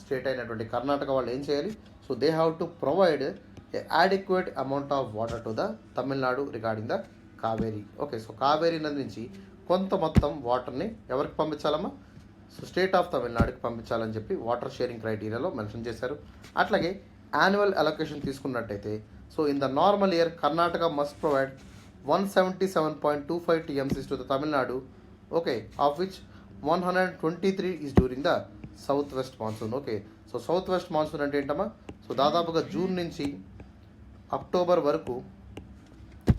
A: state అయినటువంటి కర్ణాటక వాళ్ళు ఏం చేయాలి, so they have to provide a adequate amount of water to the Tamil Nadu regarding the Kaveri. Okay, so Kaveri నది నుంచి కొంత మొత్తం వాటర్ని ఎవరికి పంపించాలమ్మా, సో స్టేట్ ఆఫ్ తమిళనాడుకి పంపించాలని చెప్పి వాటర్ షేరింగ్ క్రైటీరియాలో మెన్షన్ చేశారు. అట్లాగే యాన్యువల్ అలొకేషన్ తీసుకున్నట్టయితే, so in the normal year Karnataka must provide 177.25 TMCs to the Tamil Nadu, okay, of which 123 is during the south west monsoon. Okay, so south west monsoon అంటే ఏంటమ్మా, so దాదాపుగా June నుంచి October వరకు,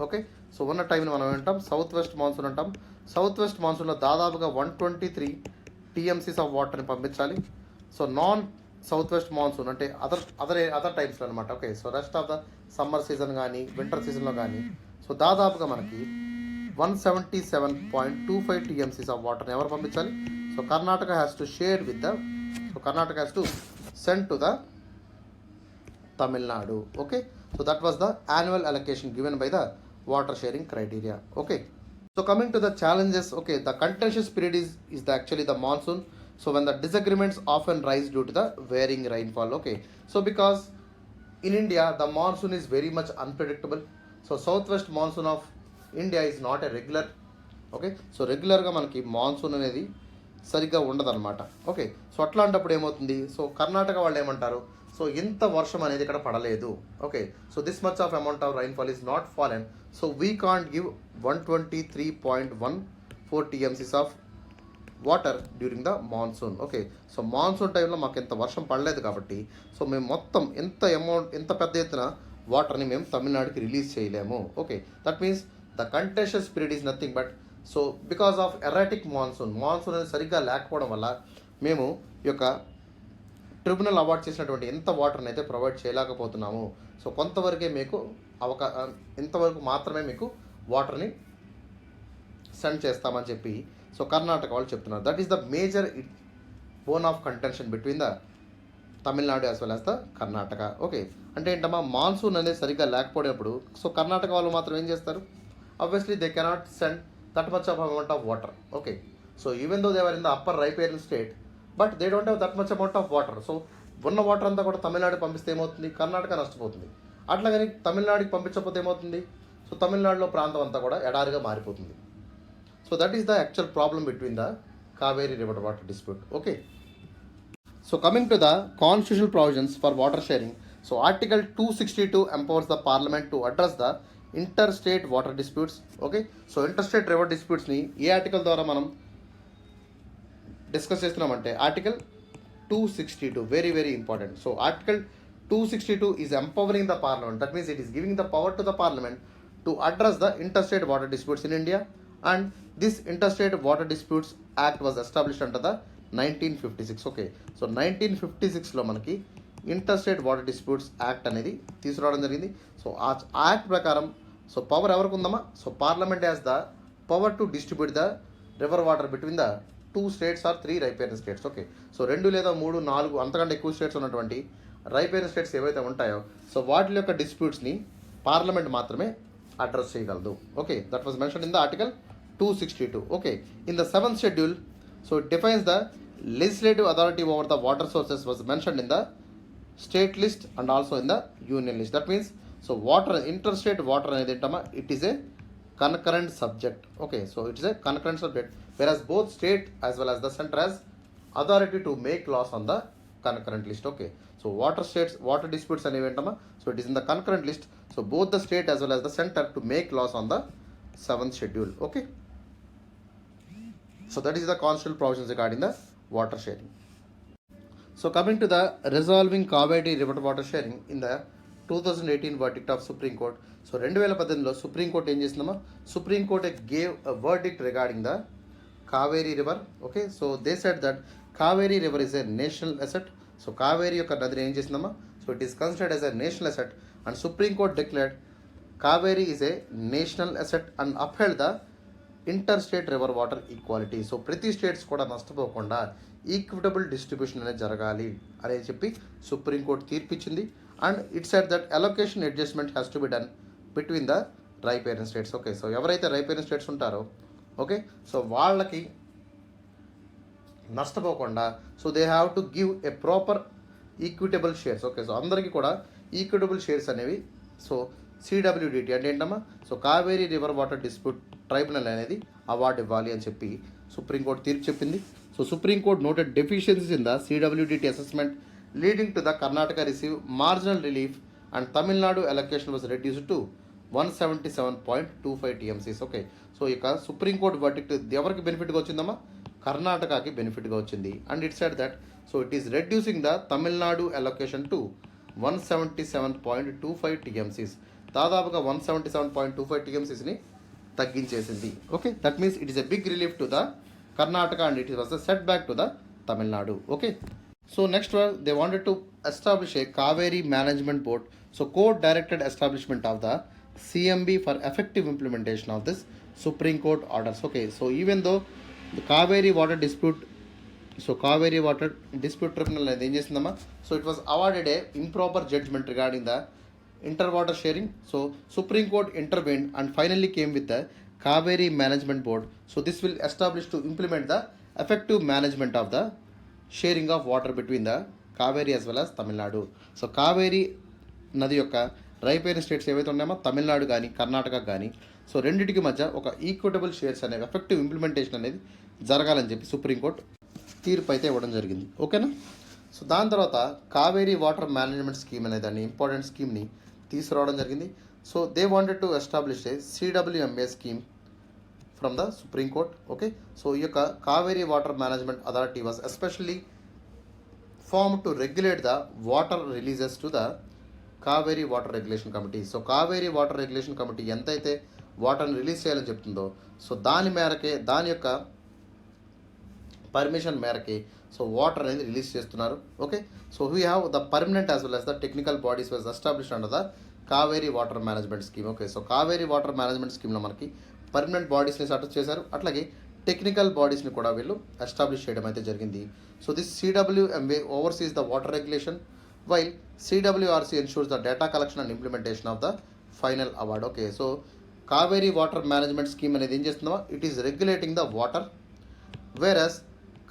A: okay, so ఉన్న టైంని మనం ఏంటాం south west monsoon అంటాం. South west మాన్సూన్లో దాదాపుగా 123 TMCs ఆఫ్ వాటర్ని పంపించాలి. So non south west monsoon అంటే అదర్ టైమ్స్లో అనమాట. Okay, so rest of the summer season కానీ వింటర్ సీజన్లో కానీ సో దాదాపుగా మనకి 177.25 TMCs ఆఫ్ వాటర్ని ఎవరు పంపించాలి, so Karnataka has to share with the, so Karnataka has to send to the Tamil Nadu. Okay, so that was the annual allocation given by the water sharing criteria. Okay, so coming to the challenges, okay, the contentious period is the actually the monsoon. So when the disagreements often rise due to the varying rainfall. Okay, so because in India the monsoon is very much unpredictable. So southwest monsoon of India is not a regular. Okay, so రెగ్యులర్గా మనకి monsoon అనేది సరిగ్గా ఉండదన్నమాట. Okay, so అట్లాంటప్పుడు ఏమవుతుంది, so Karnataka వాళ్ళు ఏమంటారు, so ఇంత వర్షం అనేది ఇక్కడ పడలేదు. Okay, so this much of amount of rainfall is not fallen, so we can't give 123.14 TMCs of water during the monsoon. Okay, so monsoon టైంలో మాకు ఇంత వర్షం పడలేదు కాబట్టి సో మేము మొత్తం ఇంత పెద్ద ఎత్తున వాటర్ని మేము తమిళనాడుకి రిలీజ్ చేయలేము. Okay, that means the contentious period is nothing but, so because of erratic monsoon అనేది సరిగ్గా లేకపోవడం వల్ల మేము ఈ యొక్క ట్రిబ్యునల్ అవార్డ్ చేసినటువంటి ఎంత వాటర్ని అయితే ప్రొవైడ్ చేయలేకపోతున్నాము. సో కొంతవరకే మీకు ఇంతవరకు మాత్రమే మీకు వాటర్ని సెండ్ చేస్తామని చెప్పి సో కర్ణాటక వాళ్ళు చెప్తున్నారు. That is the major bone of contention between the Tamil Nadu as well as the Karnataka. Okay, అంటే ఏంటమ్మా, మాన్సూన్ అనేది సరిగ్గా లేకపోయినప్పుడు సో కర్ణాటక వాళ్ళు మాత్రం ఏం చేస్తారు, obviously they cannot send that much of amount of water. Okay, so even though they were in the upper riparian state but they don't have that much amount of water. So ఉన్న water అంతా కూడా తమిళనాడుకి పంపిస్తే ఏమవుతుంది, కర్ణాటక నష్టపోతుంది. అట్లాగని తమిళనాడుకి పంపించకపోతే ఏమవుతుంది, so తమిళనాడులో ప్రాంతం అంతా కూడా ఎడారిగా మారిపోతుంది. So that is the actual problem between the Kaveri river water dispute. Okay, so coming to the constitutional provisions for water sharing. So article 262 empowers the parliament to address the interstate water disputes. Okay, so interstate river డిస్ప్యూట్స్ని ఏ article ద్వారా మనం discuss చేస్తున్నామంటే article 262, very very important. So article 262 is empowering the parliament, that means it is giving the power to the parliament to address the interstate water disputes in India. And this interstate water disputes act was established under the 1956. Okay, so 1956లో మనకి interstate water disputes act అనేది తీసుకురావడం జరిగింది. So ఆ act ప్రకారం so power ఎవరికి ఉందమ్మా, so parliament has the power to distribute the river water between the 2 states or 3 riparian states. Okay, so 2 లేదా 3, 4 అంతకంటే ఎక్కువ స్టేట్స్ ఉన్నటువంటి రైపేరియన్ స్టేట్స్ ఏవైతే ఉంటాయో సో వాటి యొక్క డిస్ప్యూట్స్ని పార్లమెంట్ మాత్రమే అడ్రస్ చేయగలదు. Okay, that was mention in the article 262. Okay, in the 7th schedule so it defines the legislative authority over the water sources was mentioned in the state list and also in the union list. That means so water, interstate water అనేది ఏంటమ్మా, it is a concurrent subject. Okay, so it is a concurrent subject whereas both state as well as the center has authority to make laws on the concurrent list. Okay, so water disputes అనేవి ఏంటమ్మా, so it is in the concurrent list, so both the state as well as the center to make laws on the 7th schedule. Okay, so that is the constitutional provisions regarding the water sharing. So coming to the resolving Cauvery River water sharing in the 2018 verdict of Supreme Court. So 2018లో Supreme Court ఏం చేసిందమ్మా, Supreme Court gave a verdict regarding the Cauvery River. Okay, so they said that Cauvery River is a national asset. So Cauvery యొక్క నదిని ఏం చేసిందమ్మా, so it is considered as a national asset and Supreme Court declared Cauvery is a national asset and upheld the inter river water equality. So ప్రతి states కూడా నష్టపోకుండా equitable distribution అనేది జరగాలి అని చెప్పి సుప్రీంకోర్టు తీర్పిచ్చింది. And it said that allocation adjustment has to be done between the riparian states. Okay, so ఎవరైతే riparian states ఉంటారో ఓకే, సో వాళ్ళకి నష్టపోకుండా so they have to give a proper equitable shares. Okay, so అందరికీ కూడా equitable shares అనేవి so CWDT అంటే ఏంటమ్మా, so Kaveri river water dispute tribunal అనేది అవార్డు ఇవ్వాలి అని చెప్పి సుప్రీంకోర్టు తీర్పు చెప్పింది. So supreme court noted deficiencies in the CWDT assessment leading to the Karnataka receive marginal relief and Tamil Nadu allocation was reduced to 177.25 TMCs. Okay, so ఇక supreme court verdict ఎవరికి బెనిఫిట్గా వచ్చిందమ్మా, కర్ణాటకకి బెనిఫిట్గా వచ్చింది. And it said that so it is reducing the Tamil Nadu allocation to 177.25 TMCs. దాదాపుగా 177.25 టీఎంసీస్ని తగ్గించేసింది. Okay, that means it is a big relief to the Karnataka and it was a set back to the Tamil Nadu. Okay, so next they wanted to establish a Cauvery management board. So court directed establishment of the CMB for effective implementation of this supreme court orders. Okay, so even though Cauvery water dispute Cauvery water dispute tribunal అనేది ఏం చేసిందమ్మా, so it was awarded a improper judgement regarding the interwater sharing. So Supreme Court intervened and finally came with the Cauvery Management Board. So this will establish to implement the effective management of the sharing of water between the Cauvery as well as Tamil Nadu. So Cauvery నది యొక్క రైపైన states ఏవైతే ఉన్నాయో తమిళనాడు కానీ కర్ణాటక కానీ so రెండింటికి మధ్య ఒక equitable shares అనేవి ఎఫెక్టివ్ ఇంప్లిమెంటేషన్ అనేది జరగాలని చెప్పి సుప్రీంకోర్టు తీర్పు అయితే ఇవ్వడం జరిగింది. ఓకేనా, సో దాని తర్వాత కావేరీ వాటర్ మేనేజ్మెంట్ స్కీమ్ అనే దాన్ని ఇంపార్టెంట్ స్కీమ్ని తీసుకురావడం జరిగింది. So they wanted to establish a CWMA scheme from the supreme court. Okay, so ఈ యొక్క Cauvery water management authority was especially form to regulate the water releases to the Kaveri water regulation committee. So Kaveri water regulation committee ఎంతైతే వాటర్ని release చేయాలని చెప్తుందో so దాని మేరకే దాని యొక్క పర్మిషన్ మేరకే సో వాటర్ అనేది రిలీజ్ చేస్తున్నారు. Okay, so we have the permanent as well as the technical bodies was established under the Kaveri water management scheme. Okay, so Kaveri water management స్కీమ్లో మనకి పర్మనెంట్ బాడీస్ని సెటప్ చేశారు, అట్లాగే టెక్నికల్ బాడీస్ని కూడా వీళ్ళు ఎస్టాబ్లిష్ చేయడం అయితే జరిగింది. So this CWMA oversees the water regulation while CWRC ensures the data collection and implementation of the final award. Okay, so Kaveri water management scheme అనేది ఏం చేస్తుందో it is regulating the water, whereas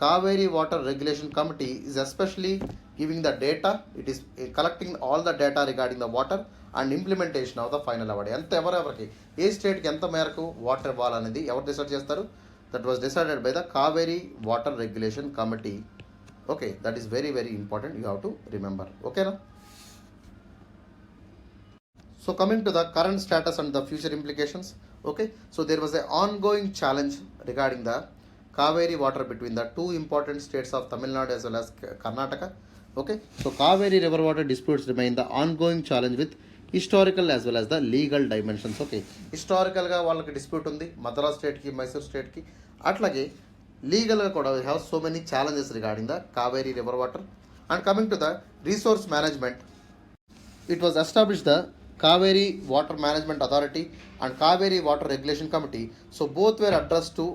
A: Cauvery Water Regulation Committee is especially giving the data, it is collecting all the data regarding the water and implementation of the final award. ఎంత ఎవరెవరికి ఏ స్టేట్కి ఎంత మేరకు water ఇవ్వాలనేది ఎవరు decide చేస్తారు, that was decided by the Kaveri water regulation committee. Okay, that is very very important, you have to remember. ఓకేనా, so coming to the current status and the future implications. Okay, so there was a ongoing challenge regarding the Cauvery water between the two important states of Tamil Nadu as well as Karnataka. Okay, so Cauvery river water disputes remain the ongoing challenge with historical as well as the legal dimensions. Okay, హిస్టారికల్గా వాళ్ళకి dispute ఉంది మద్రాస్ స్టేట్కి మైసూర్ స్టేట్కి, అట్లాగే లీగల్గా కూడా we have so many challenges regarding the Kaveri river water. And coming to the resource management, it was establish the Cauvery Water Management Authority and Cauvery Water Regulation Committee. So both were addressed to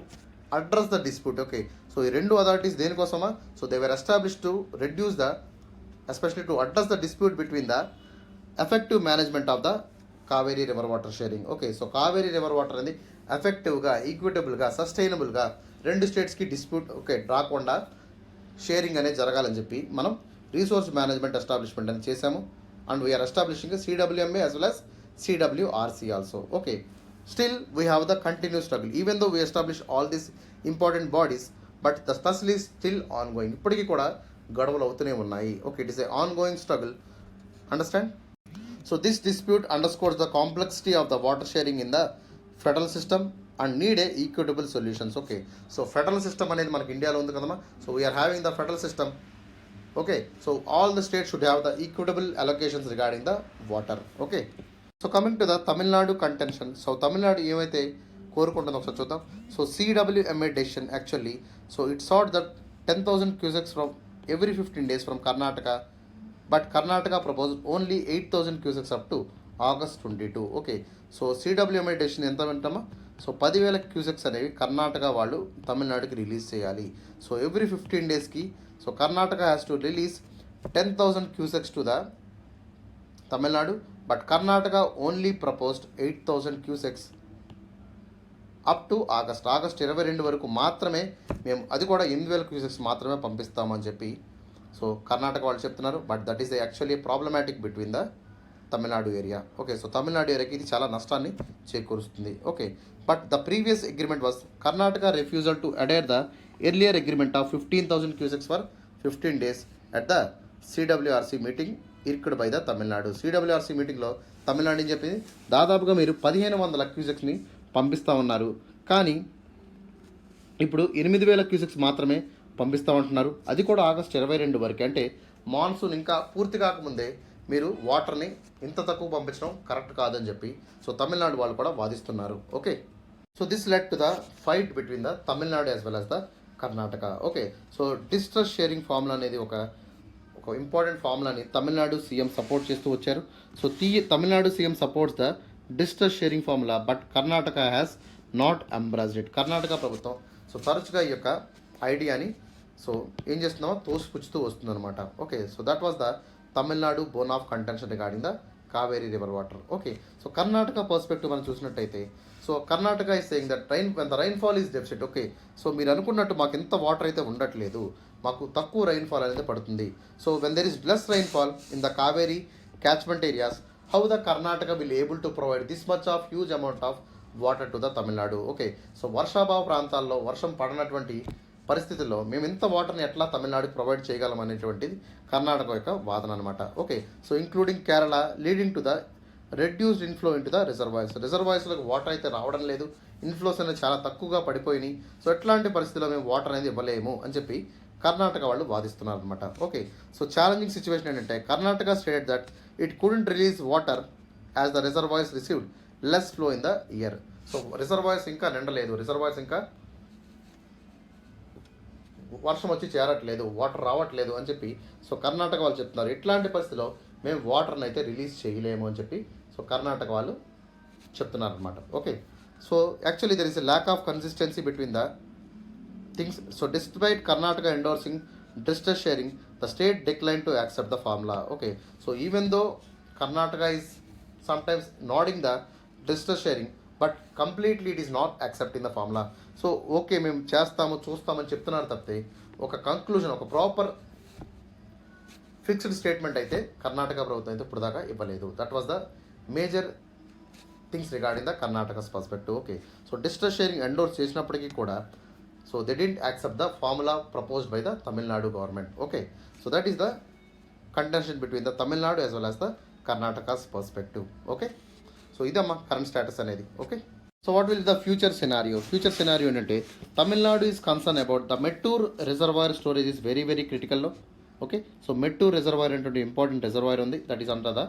A: address the dispute. Okay, so ఈ రెండు authorities దేనికోసమా, so they were established to reduce the especially to address the dispute between the effective management of the Kaveri river water sharing. Okay, so Kaveri river water అనేది ఎఫెక్టివ్గా ఈక్విటబుల్గా సస్టైనబుల్గా రెండు స్టేట్స్కి dispute okay రాకుండా sharing అనేది జరగాలని చెప్పి మనం రిసోర్స్ మేనేజ్మెంట్ ఎస్టాబ్లిష్మెంట్ అని చేశాము. And we are establishing CWMA as well as CWRC also. Okay, still we have the continuous struggle even though we establish all these important bodies, but the struggle is still ongoing. ఇప్పటికీ కూడా గొడవలు అవుతూనే ఉన్నాయి. Okay, it is a ongoing struggle, understand. So this dispute underscores the complexity of the water sharing in the federal system and need a equitable solutions. Okay, so federal system అనేది మనకి ఇండియాలో ఉంది కదమ్మా, so we are having the federal system. Okay, so all the states should have the equitable allocations regarding the water. Okay, so coming to the Tamil Nadu contention. So Tamil Nadu ఏమైతే కోరుకుంటుందో ఒకసారి చూద్దాం. So CWMA decision actually so it sought that 10,000 cusecs from every 15 days from Karnataka, but Karnataka proposed only 8,000 cusecs up to August 22. Okay, so CWMI decision ఎంత వింటామా? So 10,000 cusecs అనేవి కర్ణాటక వాళ్ళు తమిళనాడుకి release చేయాలి. సో ఎవ్రీ 15 డేస్కి so Karnataka has to release 10,000 cusecs to the Tamil Nadu, but Karnataka only proposed 8,000 cusecs up to August 22 వరకు మాత్రమే మేము, అది కూడా 8,000 క్యూసెక్స్ మాత్రమే పంపిస్తామని చెప్పి సో కర్ణాటక వాళ్ళు చెప్తున్నారు. But that is actually problematic between the Tamil Nadu area. Okay, so Tamil Nadu ఏరియాకి ఇది చాలా నష్టాన్ని చేకూరుస్తుంది. Okay, but the previous agreement was Karnataka refusal to adhere the earlier agreement of 15,000 cusecs for 15 days at the CWRC meeting irked by the Tamil Nadu. CWRC మీటింగ్లో తమిళనాడు అని చెప్పింది దాదాపుగా మీరు 1,500 క్యూసెక్స్ని పంపిస్తూ ఉన్నారు, కానీ ఇప్పుడు 8,000 క్యూసెక్స్ మాత్రమే పంపిస్తామంటున్నారు. అది కూడా ఆగస్ట్ 22 వరకు, అంటే మాన్సూన్ ఇంకా పూర్తి కాకముందే మీరు వాటర్ని ఇంత తక్కువ పంపించడం కరెక్ట్ కాదని చెప్పి సో తమిళనాడు వాళ్ళు కూడా వాదిస్తున్నారు. Okay, so this led to the fight between the Tamil Nadu as well as the Karnataka. Okay, so distress sharing formula అనేది ఒక ఇంపార్టెంట్ ఫార్ములాని తమిళనాడు సీఎం సపోర్ట్ చేస్తూ వచ్చారు. So Tamil Nadu CM supports the distress sharing formula, but Karnataka has not embraced it. Karnataka ప్రభుత్వం so తరచుగా ఈ యొక్క ఐడియాని సో ఏం చేస్తున్నామో తోసిపుచ్చుతూ వస్తుందన్నమాట. Okay, so that was the Tamil Nadu bone of contention regarding the Kaveri river water. Okay, so Karnataka perspective మనం చూసినట్టయితే so Karnataka is saying that when the rainfall is deficit. Okay, so మీరు అనుకున్నట్టు మాకు ఎంత వాటర్ అయితే ఉండట్లేదు, మాకు తక్కువ రైన్ఫాల్ అనేది పడుతుంది. So when there is less rainfall in the Kaveri catchment areas, how the Karnataka will able to provide this much of huge amount of water to the Tamil Nadu. Okay, so వర్షాభావ ప్రాంతాల్లో వర్షం పడనటువంటి పరిస్థితుల్లో మేము ఇంత వాటర్ని ఎట్లా తమిళనాడుకి ప్రొవైడ్ చేయగలం అనేటువంటిది కర్ణాటక యొక్క వాదన అనమాట. Okay, so including Kerala leading to the reduced inflow into the reservoirs. రిజర్వాయర్స్లోకి వాటర్ అయితే రావడం లేదు, ఇన్ఫ్లోస్ అనేది చాలా తక్కువగా పడిపోయినాయి. సో ఎట్లాంటి పరిస్థితుల్లో మేము వాటర్ అనేది ఇవ్వలేము అని చెప్పి కర్ణాటక వాళ్ళు వాదిస్తున్నారు అనమాట. ఓకే, సో ఛాలెంజింగ్ సిచ్యువేషన్ ఏంటంటే Karnataka stated that it couldn't release water as the reservoirs received less flow in the year. So reservoirs ఇంకా నిండలేదు, రిజర్వాయర్స్ ఇంకా వర్షం వచ్చి చేరట్లేదు, వాటర్ రావట్లేదు అని చెప్పి సో కర్ణాటక వాళ్ళు చెప్తున్నారు. ఇట్లాంటి పరిస్థితిలో మేము వాటర్ని అయితే రిలీజ్ చేయలేము అని చెప్పి సో కర్ణాటక వాళ్ళు చెప్తున్నారు అనమాట. Okay, so actually there is a lack of consistency between the things. So despite Karnataka endorsing distress sharing, the state decline to accept the formula. Okay, so even though Karnataka is sometimes nodding the distress sharing, but completely it is not accepting the formula. So okay మేము చేస్తాము చూస్తామని చెప్తున్నారు తప్పితే ఒక conclusion, ఒక proper fixed statement అయితే కర్ణాటక ప్రభుత్వం అయితే ఇప్పుడు దాకా ఇవ్వలేదు. That was the major things regarding the Karnataka's perspective. Okay, so distress sharing endorse చేసినప్పటికీ కూడా so they didn't accept the formula proposed by the Tamil Nadu government. Okay, so that is the contention between the Tamil Nadu as well as the Karnataka's perspective. Okay, so ఇదమ్మా current status అనేది. Okay, so what will the future scenario? Future scenario ఏంటంటే Tamil Nadu is concern about the Mettur reservoir storage is very very critical low. Okay, so Mettur reservoir అంటే important reservoir ఉంది, that is under the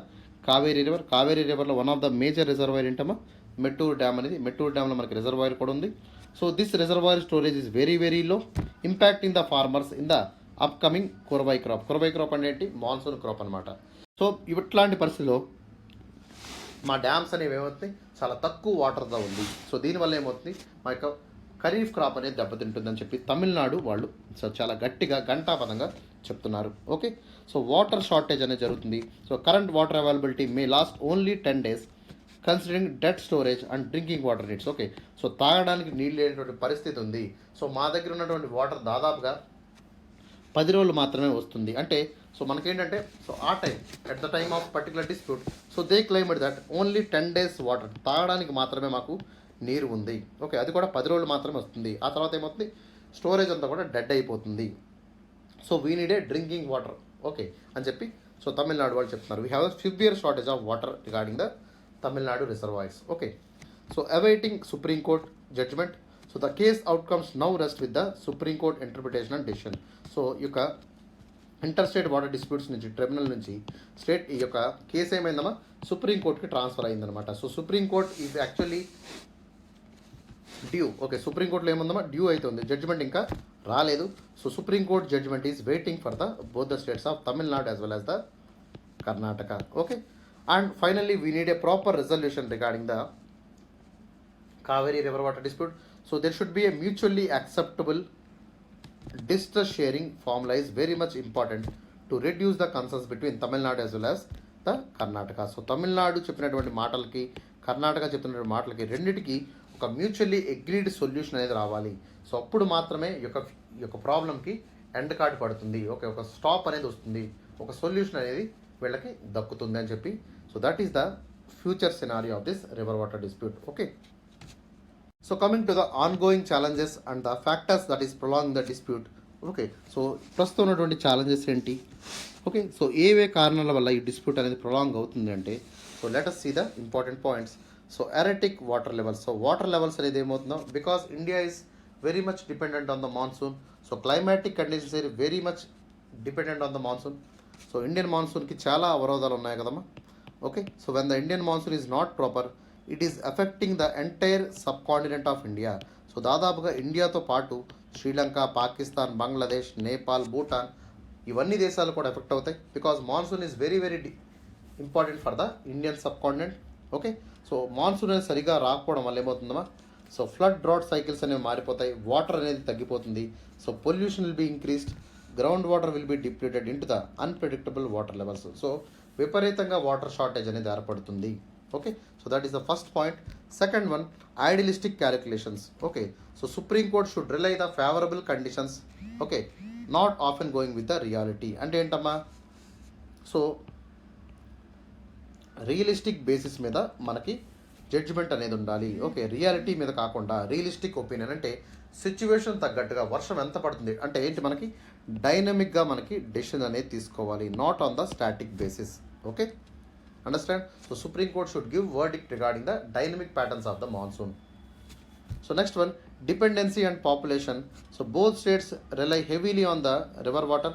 A: Kaveri river. Cauvery రివర్లో one of the major reservoir ఏంటమ్మా Mettur dam అనేది. మెట్టూర్ డ్యామ్లో మనకి reservoir కూడా ఉంది. So this reservoir storage is very very low, impacting the farmers in the upcoming Kuruvai crop. Kuruvai crop అంటే ఏంటి? మాన్సూన్ క్రాప్ అనమాట. సో ఇట్లాంటి పరిస్థితిలో మా డ్యామ్స్ అనేవి ఏమవుతుంది, చాలా తక్కువ వాటర్తో ఉంది. సో దీనివల్ల ఏమవుతుంది, మా యొక్క ఖరీఫ్ క్రాప్ అనేది దెబ్బతింటుందని చెప్పి తమిళనాడు వాళ్ళు సో చాలా గట్టిగా ఘంటాపదంగా చెప్తున్నారు. ఓకే, సో వాటర్ షార్టేజ్ అనేది జరుగుతుంది. So current water availability May last only 10 days considering debt storage and drinking water needs. Okay, so తాగడానికి నీళ్ళు లేనటువంటి పరిస్థితి ఉంది. సో మా దగ్గర ఉన్నటువంటి వాటర్ దాదాపుగా 10 రోజులు మాత్రమే వస్తుంది. అంటే సో మనకేంటంటే సో ఆ time at the time of particular dispute so they claimed that only 10 days water, తాగడానికి మాత్రమే మాకు నీరు ఉంది. ఓకే, అది కూడా 10 రోజులు మాత్రమే వస్తుంది. ఆ తర్వాత ఏమవుతుంది, స్టోరేజ్ అంతా కూడా డెడ్ అయిపోతుంది. So we need a drinking water. Okay అని చెప్పి సో తమిళనాడు వాళ్ళు చెప్తున్నారు. We have a severe shortage of water regarding the Tamil Nadu reservoirs. Okay, so awaiting supreme court judgement. So the case outcomes now rest with the supreme court interpretation and decision. So ఈ యొక్క inter state water disputes నుంచి tribunal నుంచి state ఈ యొక్క కేసు ఏమైందమ్మా సుప్రీంకోర్టుకి transfer అయిందనమాట. So supreme court is actually due. Okay, సుప్రీంకోర్టులో ఏముందమ్మా డ్యూ అయితే ఉంది, జడ్జిమెంట్ ఇంకా రాలేదు. So supreme court judgement is waiting for the both the states of Tamil Nadu as well as the Karnataka. Okay, And finally, we need a proper resolution regarding the Cauvery River water dispute. So there should be a mutually acceptable distress sharing formula is very much important to reduce the concerns between Tamil Nadu as well as the Karnataka. So Tamil Nadu చెప్పినటువంటి మాటలకి కర్ణాటక చెప్పినటువంటి మాటలకి రెండింటికి ఒక mutually agreed solution అనేది రావాలి. So అప్పుడు మాత్రమే ఈ యొక్క ప్రాబ్లంకి ఎండ్ కార్డ్ పడుతుంది. ఓకే, ఒక స్టాప్ అనేది వస్తుంది, ఒక సొల్యూషన్ అనేది వీళ్ళకి దక్కుతుంది అని చెప్పి. So that is the future scenario of this river water dispute. Okay, so coming to the ongoing challenges and the factors that is prolong the dispute. Okay, so ప్రస్తుతం ఉన్నటువంటి ఛాలెంజెస్ ఏంటి? ఓకే, సో ఏవే కారణాల వల్ల ఈ dispute అనేది prolong అవుతుంది అంటే, so let us see the important points. So erratic water levels. So water levels అనేది ఏమవుతుందో, because India is very much dependent on the monsoon. So climatic conditions are very much dependent on the monsoon. So Indian మాన్సూన్కి చాలా అవరోధాలు ఉన్నాయి కదమ్మా. Okay, so when the Indian monsoon is not proper, it is affecting the entire sub continent of India. So దాదాపుగా ఇండియాతో పాటు శ్రీలంక, పాకిస్తాన్, బంగ్లాదేశ్, నేపాల్, భూటాన్ ఇవన్నీ దేశాలు కూడా ఎఫెక్ట్ అవుతాయి. Because monsoon is very very important for the Indian sub continent. Okay, so monsoon అనేది సరిగా రాకపోవడం వల్ల ఏమవుతుందమ్మా, సో ఫ్లడ్ డ్రాట్ సైకిల్స్ అనేవి మారిపోతాయి, వాటర్ అనేది తగ్గిపోతుంది. So pollution will be increased, ground water will be depleted in to the unpredictable water levels. So విపరీతంగా water shortage అనేది ఏర్పడుతుంది. Okay, so that is the first point. Second one, idealistic calculations. Okay, so supreme court should rely the favourable conditions. Okay, not often going with the reality. అంటే ఏంటమ్మా, so realistic basis మీద మనకి judgement అనేది ఉండాలి. Okay, reality మీద కాకుండా realistic opinion అంటే situation తగ్గట్టుగా వర్షం ఎంత పడుతుంది అంటే ఏంటి, మనకి డైనమిక్గా మనకి డెసిషన్ అనేది తీసుకోవాలి, not on the static basis. Okay, understand? So supreme court should give verdict regarding the dynamic patterns of the monsoon. So next one, dependency and population. So both states rely heavily on the river water,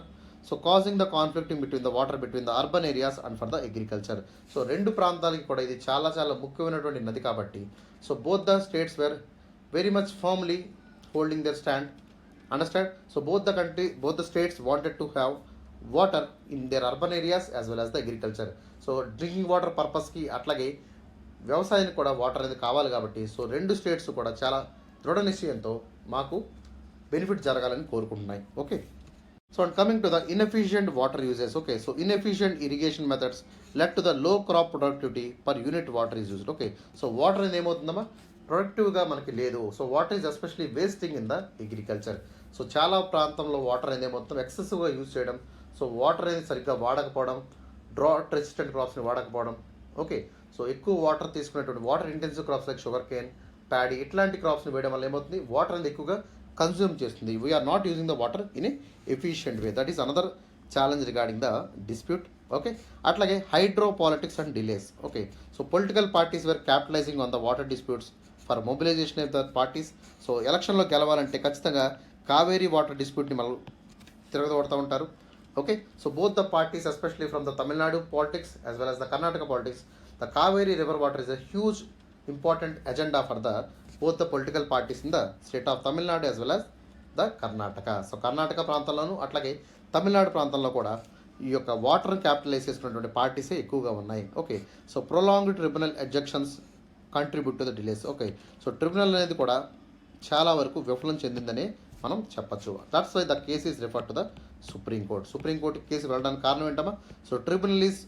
A: so causing the conflicting between the water between the urban areas and for the agriculture. So రెండు ప్రాంతాలకి కూడా ఇది చాలా చాలా ముఖ్యమైనటువంటి నది కాబట్టి, so both the states were very much firmly holding their stand. Understand? So both the states wanted to have water in their urban areas as well as the agriculture. So drinking water పర్పస్కి అట్లాగే వ్యవసాయానికి కూడా water అనేది కావాలి కాబట్టి, so రెండు states కూడా చాలా దృఢ నిశ్చయంతో మాకు బెనిఫిట్ జరగాలని కోరుకుంటున్నాయి. Okay, so and coming to the inefficient water uses. Okay, so inefficient irrigation methods led to the low crop productivity per unit water is used. Okay, so water అనేది ఏమవుతుందమ్మా, ప్రొడక్టివ్గా మనకి లేదు. So water is especially wasting in the agriculture. So చాలా ప్రాంతంలో water అనేది మొత్తం ఎక్సెసివ్గా యూజ్ చేయడం, సో వాటర్ అనేది సరిగ్గా వాడకపోవడం, డ్రాట్ రెసిస్టెంట్ క్రాప్స్ని వాడకపోవడం. ఓకే, సో ఎక్కువ వాటర్ తీసుకునేటువంటి water intensive crops like sugar cane, paddy ఇట్లాంటి క్రాప్స్ని వేయడం వల్ల ఏమవుతుంది, వాటర్ అనేది ఎక్కువగా కన్జ్యూమ్ చేస్తుంది. We are not using the water in a efficient way. That is another challenge regarding the dispute. Okay, అట్లాగే hydro politics and delays. Okay, so political parties were capitalising on the water disputes for mobilisation of the parties. So ఎలక్షన్లో గెలవాలంటే ఖచ్చితంగా Cauvery water డిస్ప్యూట్ని మనం తిరగదోడుతూ ఉంటారు. Okay, so both the parties especially from the Tamil Nadu politics as well as the Karnataka politics, the Kaveri river water is a huge important agenda for the both the political parties in the state of Tamil Nadu as well as the Karnataka. So Karnataka ప్రాంతంలోనూ అట్లాగే తమిళనాడు ప్రాంతంలో కూడా ఈ యొక్క water capitalise చేసుకున్నటువంటి పార్టీసే ఎక్కువగా ఉన్నాయి. Okay, so prolonged tribunal exactions contribute to the delays. Okay, so tribunal అనేది కూడా చాలా వరకు విఫలం చెందిందని మనం చెప్పచ్చు. That's why the case is refer to the supreme court. Supreme court case వెళ్ళడానికి కారణం ఏంటమ్మా, so tribunal is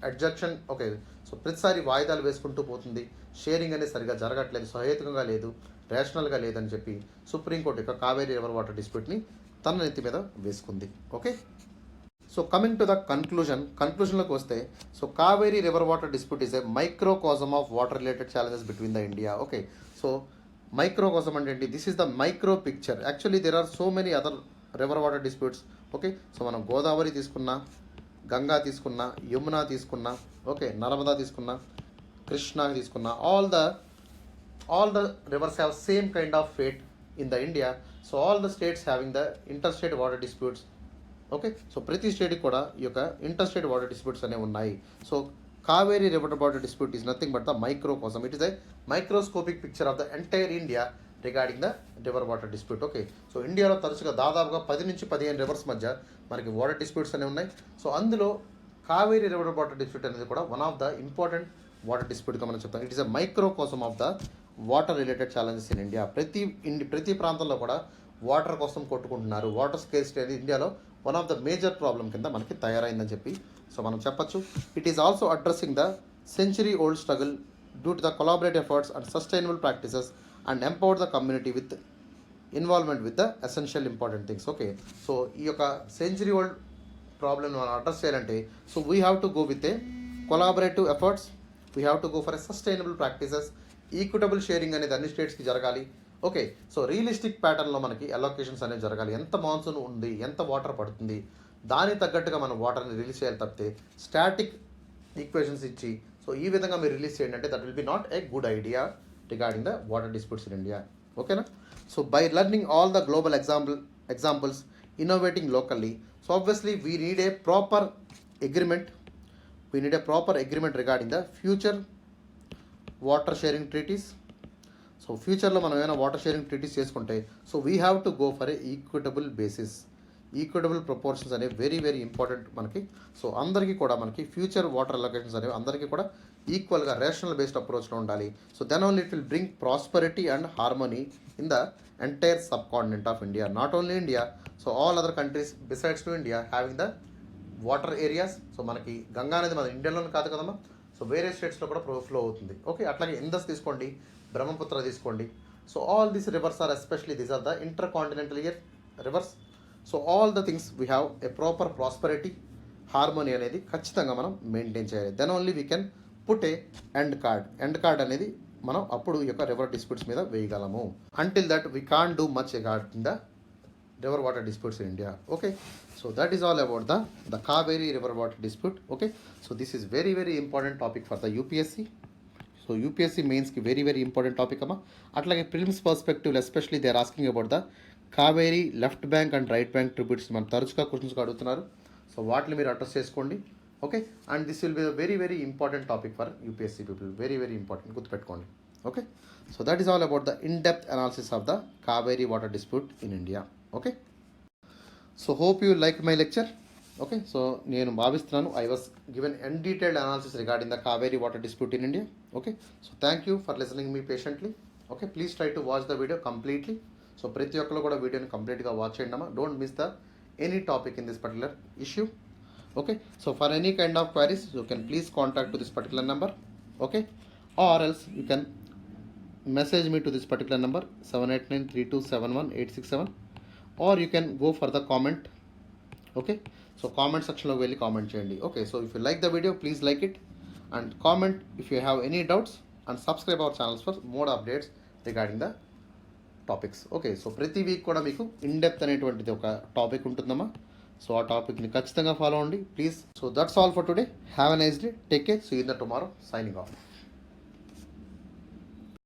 A: objection. Okay, so ప్రతిసారి వాయిదాలు వేసుకుంటూ పోతుంది, షేరింగ్ అనేది సరిగా జరగట్లేదు, సహేతుకంగా లేదు, రేషనల్గా లేదని చెప్పి సుప్రీంకోర్టు యొక్క కావేరీ రివర్ వాటర్ డిస్ప్యూట్ని తన నెత్తి మీద వేసుకుంది. Okay, so coming to the కన్క్లూజన్లోకి వస్తే, so Kaveri river water dispute is a microcosm of water related challenges between the India. Okay, so microcosm అంటే ఏంటి, this is the micro picture. Actually there are so many other river water disputes. Okay, so మనం గోదావరి తీసుకున్నా, గంగా తీసుకున్నా, యమున తీసుకున్నా, okay, Narmada తీసుకున్నా, కృష్ణ తీసుకున్నా, all the rivers have same kind of fate in the India. So all the states having the interstate water disputes. Okay, so ప్రతి స్టేట్కి కూడా ఈ యొక్క ఇంటర్స్టేట్ వాటర్ డిస్ప్యూట్స్ అనేవి ఉన్నాయి. So Kaveri river water dispute is nothing but the microcosm. It is a microscopic picture of the entire India regarding the river water dispute. Okay, so ఇండియాలో తరచుగా దాదాపుగా 10 నుంచి 15 రివర్స్ మధ్య మనకి వాటర్ డిస్ప్యూట్స్ అనేవి ఉన్నాయి. సో అందులో కావేరీ రివర్ వాటర్ డిస్ప్యూట్ అనేది కూడా one of the important water డిస్ప్యూట్గా మనం చెప్తాం. It is a microcosm of the water related challenges in India. ప్రతి ప్రాంతంలో కూడా వాటర్ కోసం కొట్టుకుంటున్నారు. వాటర్ స్కేర్సిటీ అనేది ఇండియాలో one of the major problem కింద మనకి తయారైందని చెప్పి సో మనం చెప్పచ్చు. It is also addressing the century old struggle due to the collaborative efforts and sustainable practices and empower the community with involvement with the essential important things. Okay, so ఈ యొక్క century old problem మనం address చేయాలంటే so we have to go with a collaborative efforts, we have to go for a sustainable practices, equitable sharing అనేది అన్ని స్టేట్స్కి జరగాలి. Okay, so realistic ప్యాటర్న్లో మనకి అలొకేషన్స్ అనేవి జరగాలి. ఎంత మాన్సూన్ ఉంది, ఎంత వాటర్ పడుతుంది, దానికి తగ్గట్టుగా మనం వాటర్ని రిలీజ్ చేయాలి తప్పితే స్టాటిక్ ఈక్వేషన్స్ ఇచ్చి సో ఈ విధంగా మీరు రిలీజ్ చేయండి అంటే that will be not a good idea regarding the water disputes in India. ఓకేనా? So by learning all the global examples, innovating locally, so obviously we need a proper agreement regarding the future water sharing treaties. So ఫ్యూచర్లో మనం ఏమైనా water sharing treaties చేసుకుంటే so we have to go for a equitable basis. Equitable proportions అనేవి very very important మనకి. So అందరికీ కూడా మనకి future water allocations అనేవి అందరికీ కూడా ఈక్వల్గా రేషనల్ బేస్డ్ అప్రోచ్లో ఉండాలి. So then only it will bring prosperity and harmony in the entire sub continent of India. Not only India, so all other countries besides to India having the water areas. So మనకి గంగా అనేది మన ఇండియాలోనే కాదు కదమ్మా, so వేరే స్టేట్స్లో కూడా flow అవుతుంది. ఓకే, అట్లాగే ఇందస్ తీసుకోండి, బ్రహ్మపుత్ర తీసుకోండి. So all these rivers are especially these are the inter continental rivers. So all the things we have a proper prosperity, harmony అనేది ఖచ్చితంగా మనం మెయింటైన్ చేయాలి. Then only we can put a end card అనేది మనం అప్పుడు ఈ యొక్క river disputes మీద వేయగలము. Until that we can't do much regarding the river water disputes in India. Okay, so that is all about the Cauvery river water dispute. Okay, so this is very very important topic for the UPSC. So UPSC mains ki very very important topic amma. Atlage prelims perspective especially they are asking about the Cauvery left bank and right bank tributes man taruchuga questions ga adugutunnaru. So వాటిని మీరు address చేసుకోండి. Okay, and this will be a very very important topic for UPSC people. Very very important, గుర్తుపెట్టుకోండి. Okay, so that is all about the in depth analysis of the Cauvery water dispute in India. Okay, so hope you like my lecture. Okay, so నేను భావిస్తున్నాను I was given an detailed analysis regarding the Kaveri water dispute in India. Okay, so thank you for listening me patiently. Okay, please try to watch the video completely. So ప్రతి ఒక్కరు కూడా వీడియోని కంప్లీట్గా watch చేయండి అమ్మా. Don't miss the any topic in this particular issue. Okay, so for any kind of queries you can please contact to this particular number. Okay, or else you can message me to this particular number 7893271867. or you can go for the comment. Okay, so comment section lo velli comment cheyandi. Okay, so if you like the video please like it and comment if you have any doubts and subscribe our channels for more updates regarding the topics. Okay, so ప్రతి week కూడా మీకు in depth అనేటువంటిది ఒక topic ఉంటుందమ్మా. So ఆ టాపిక్ని ఖచ్చితంగా follow అవ్వండి please. So that's all for today. Have a nice day, take care, see you in the tomorrow, signing of.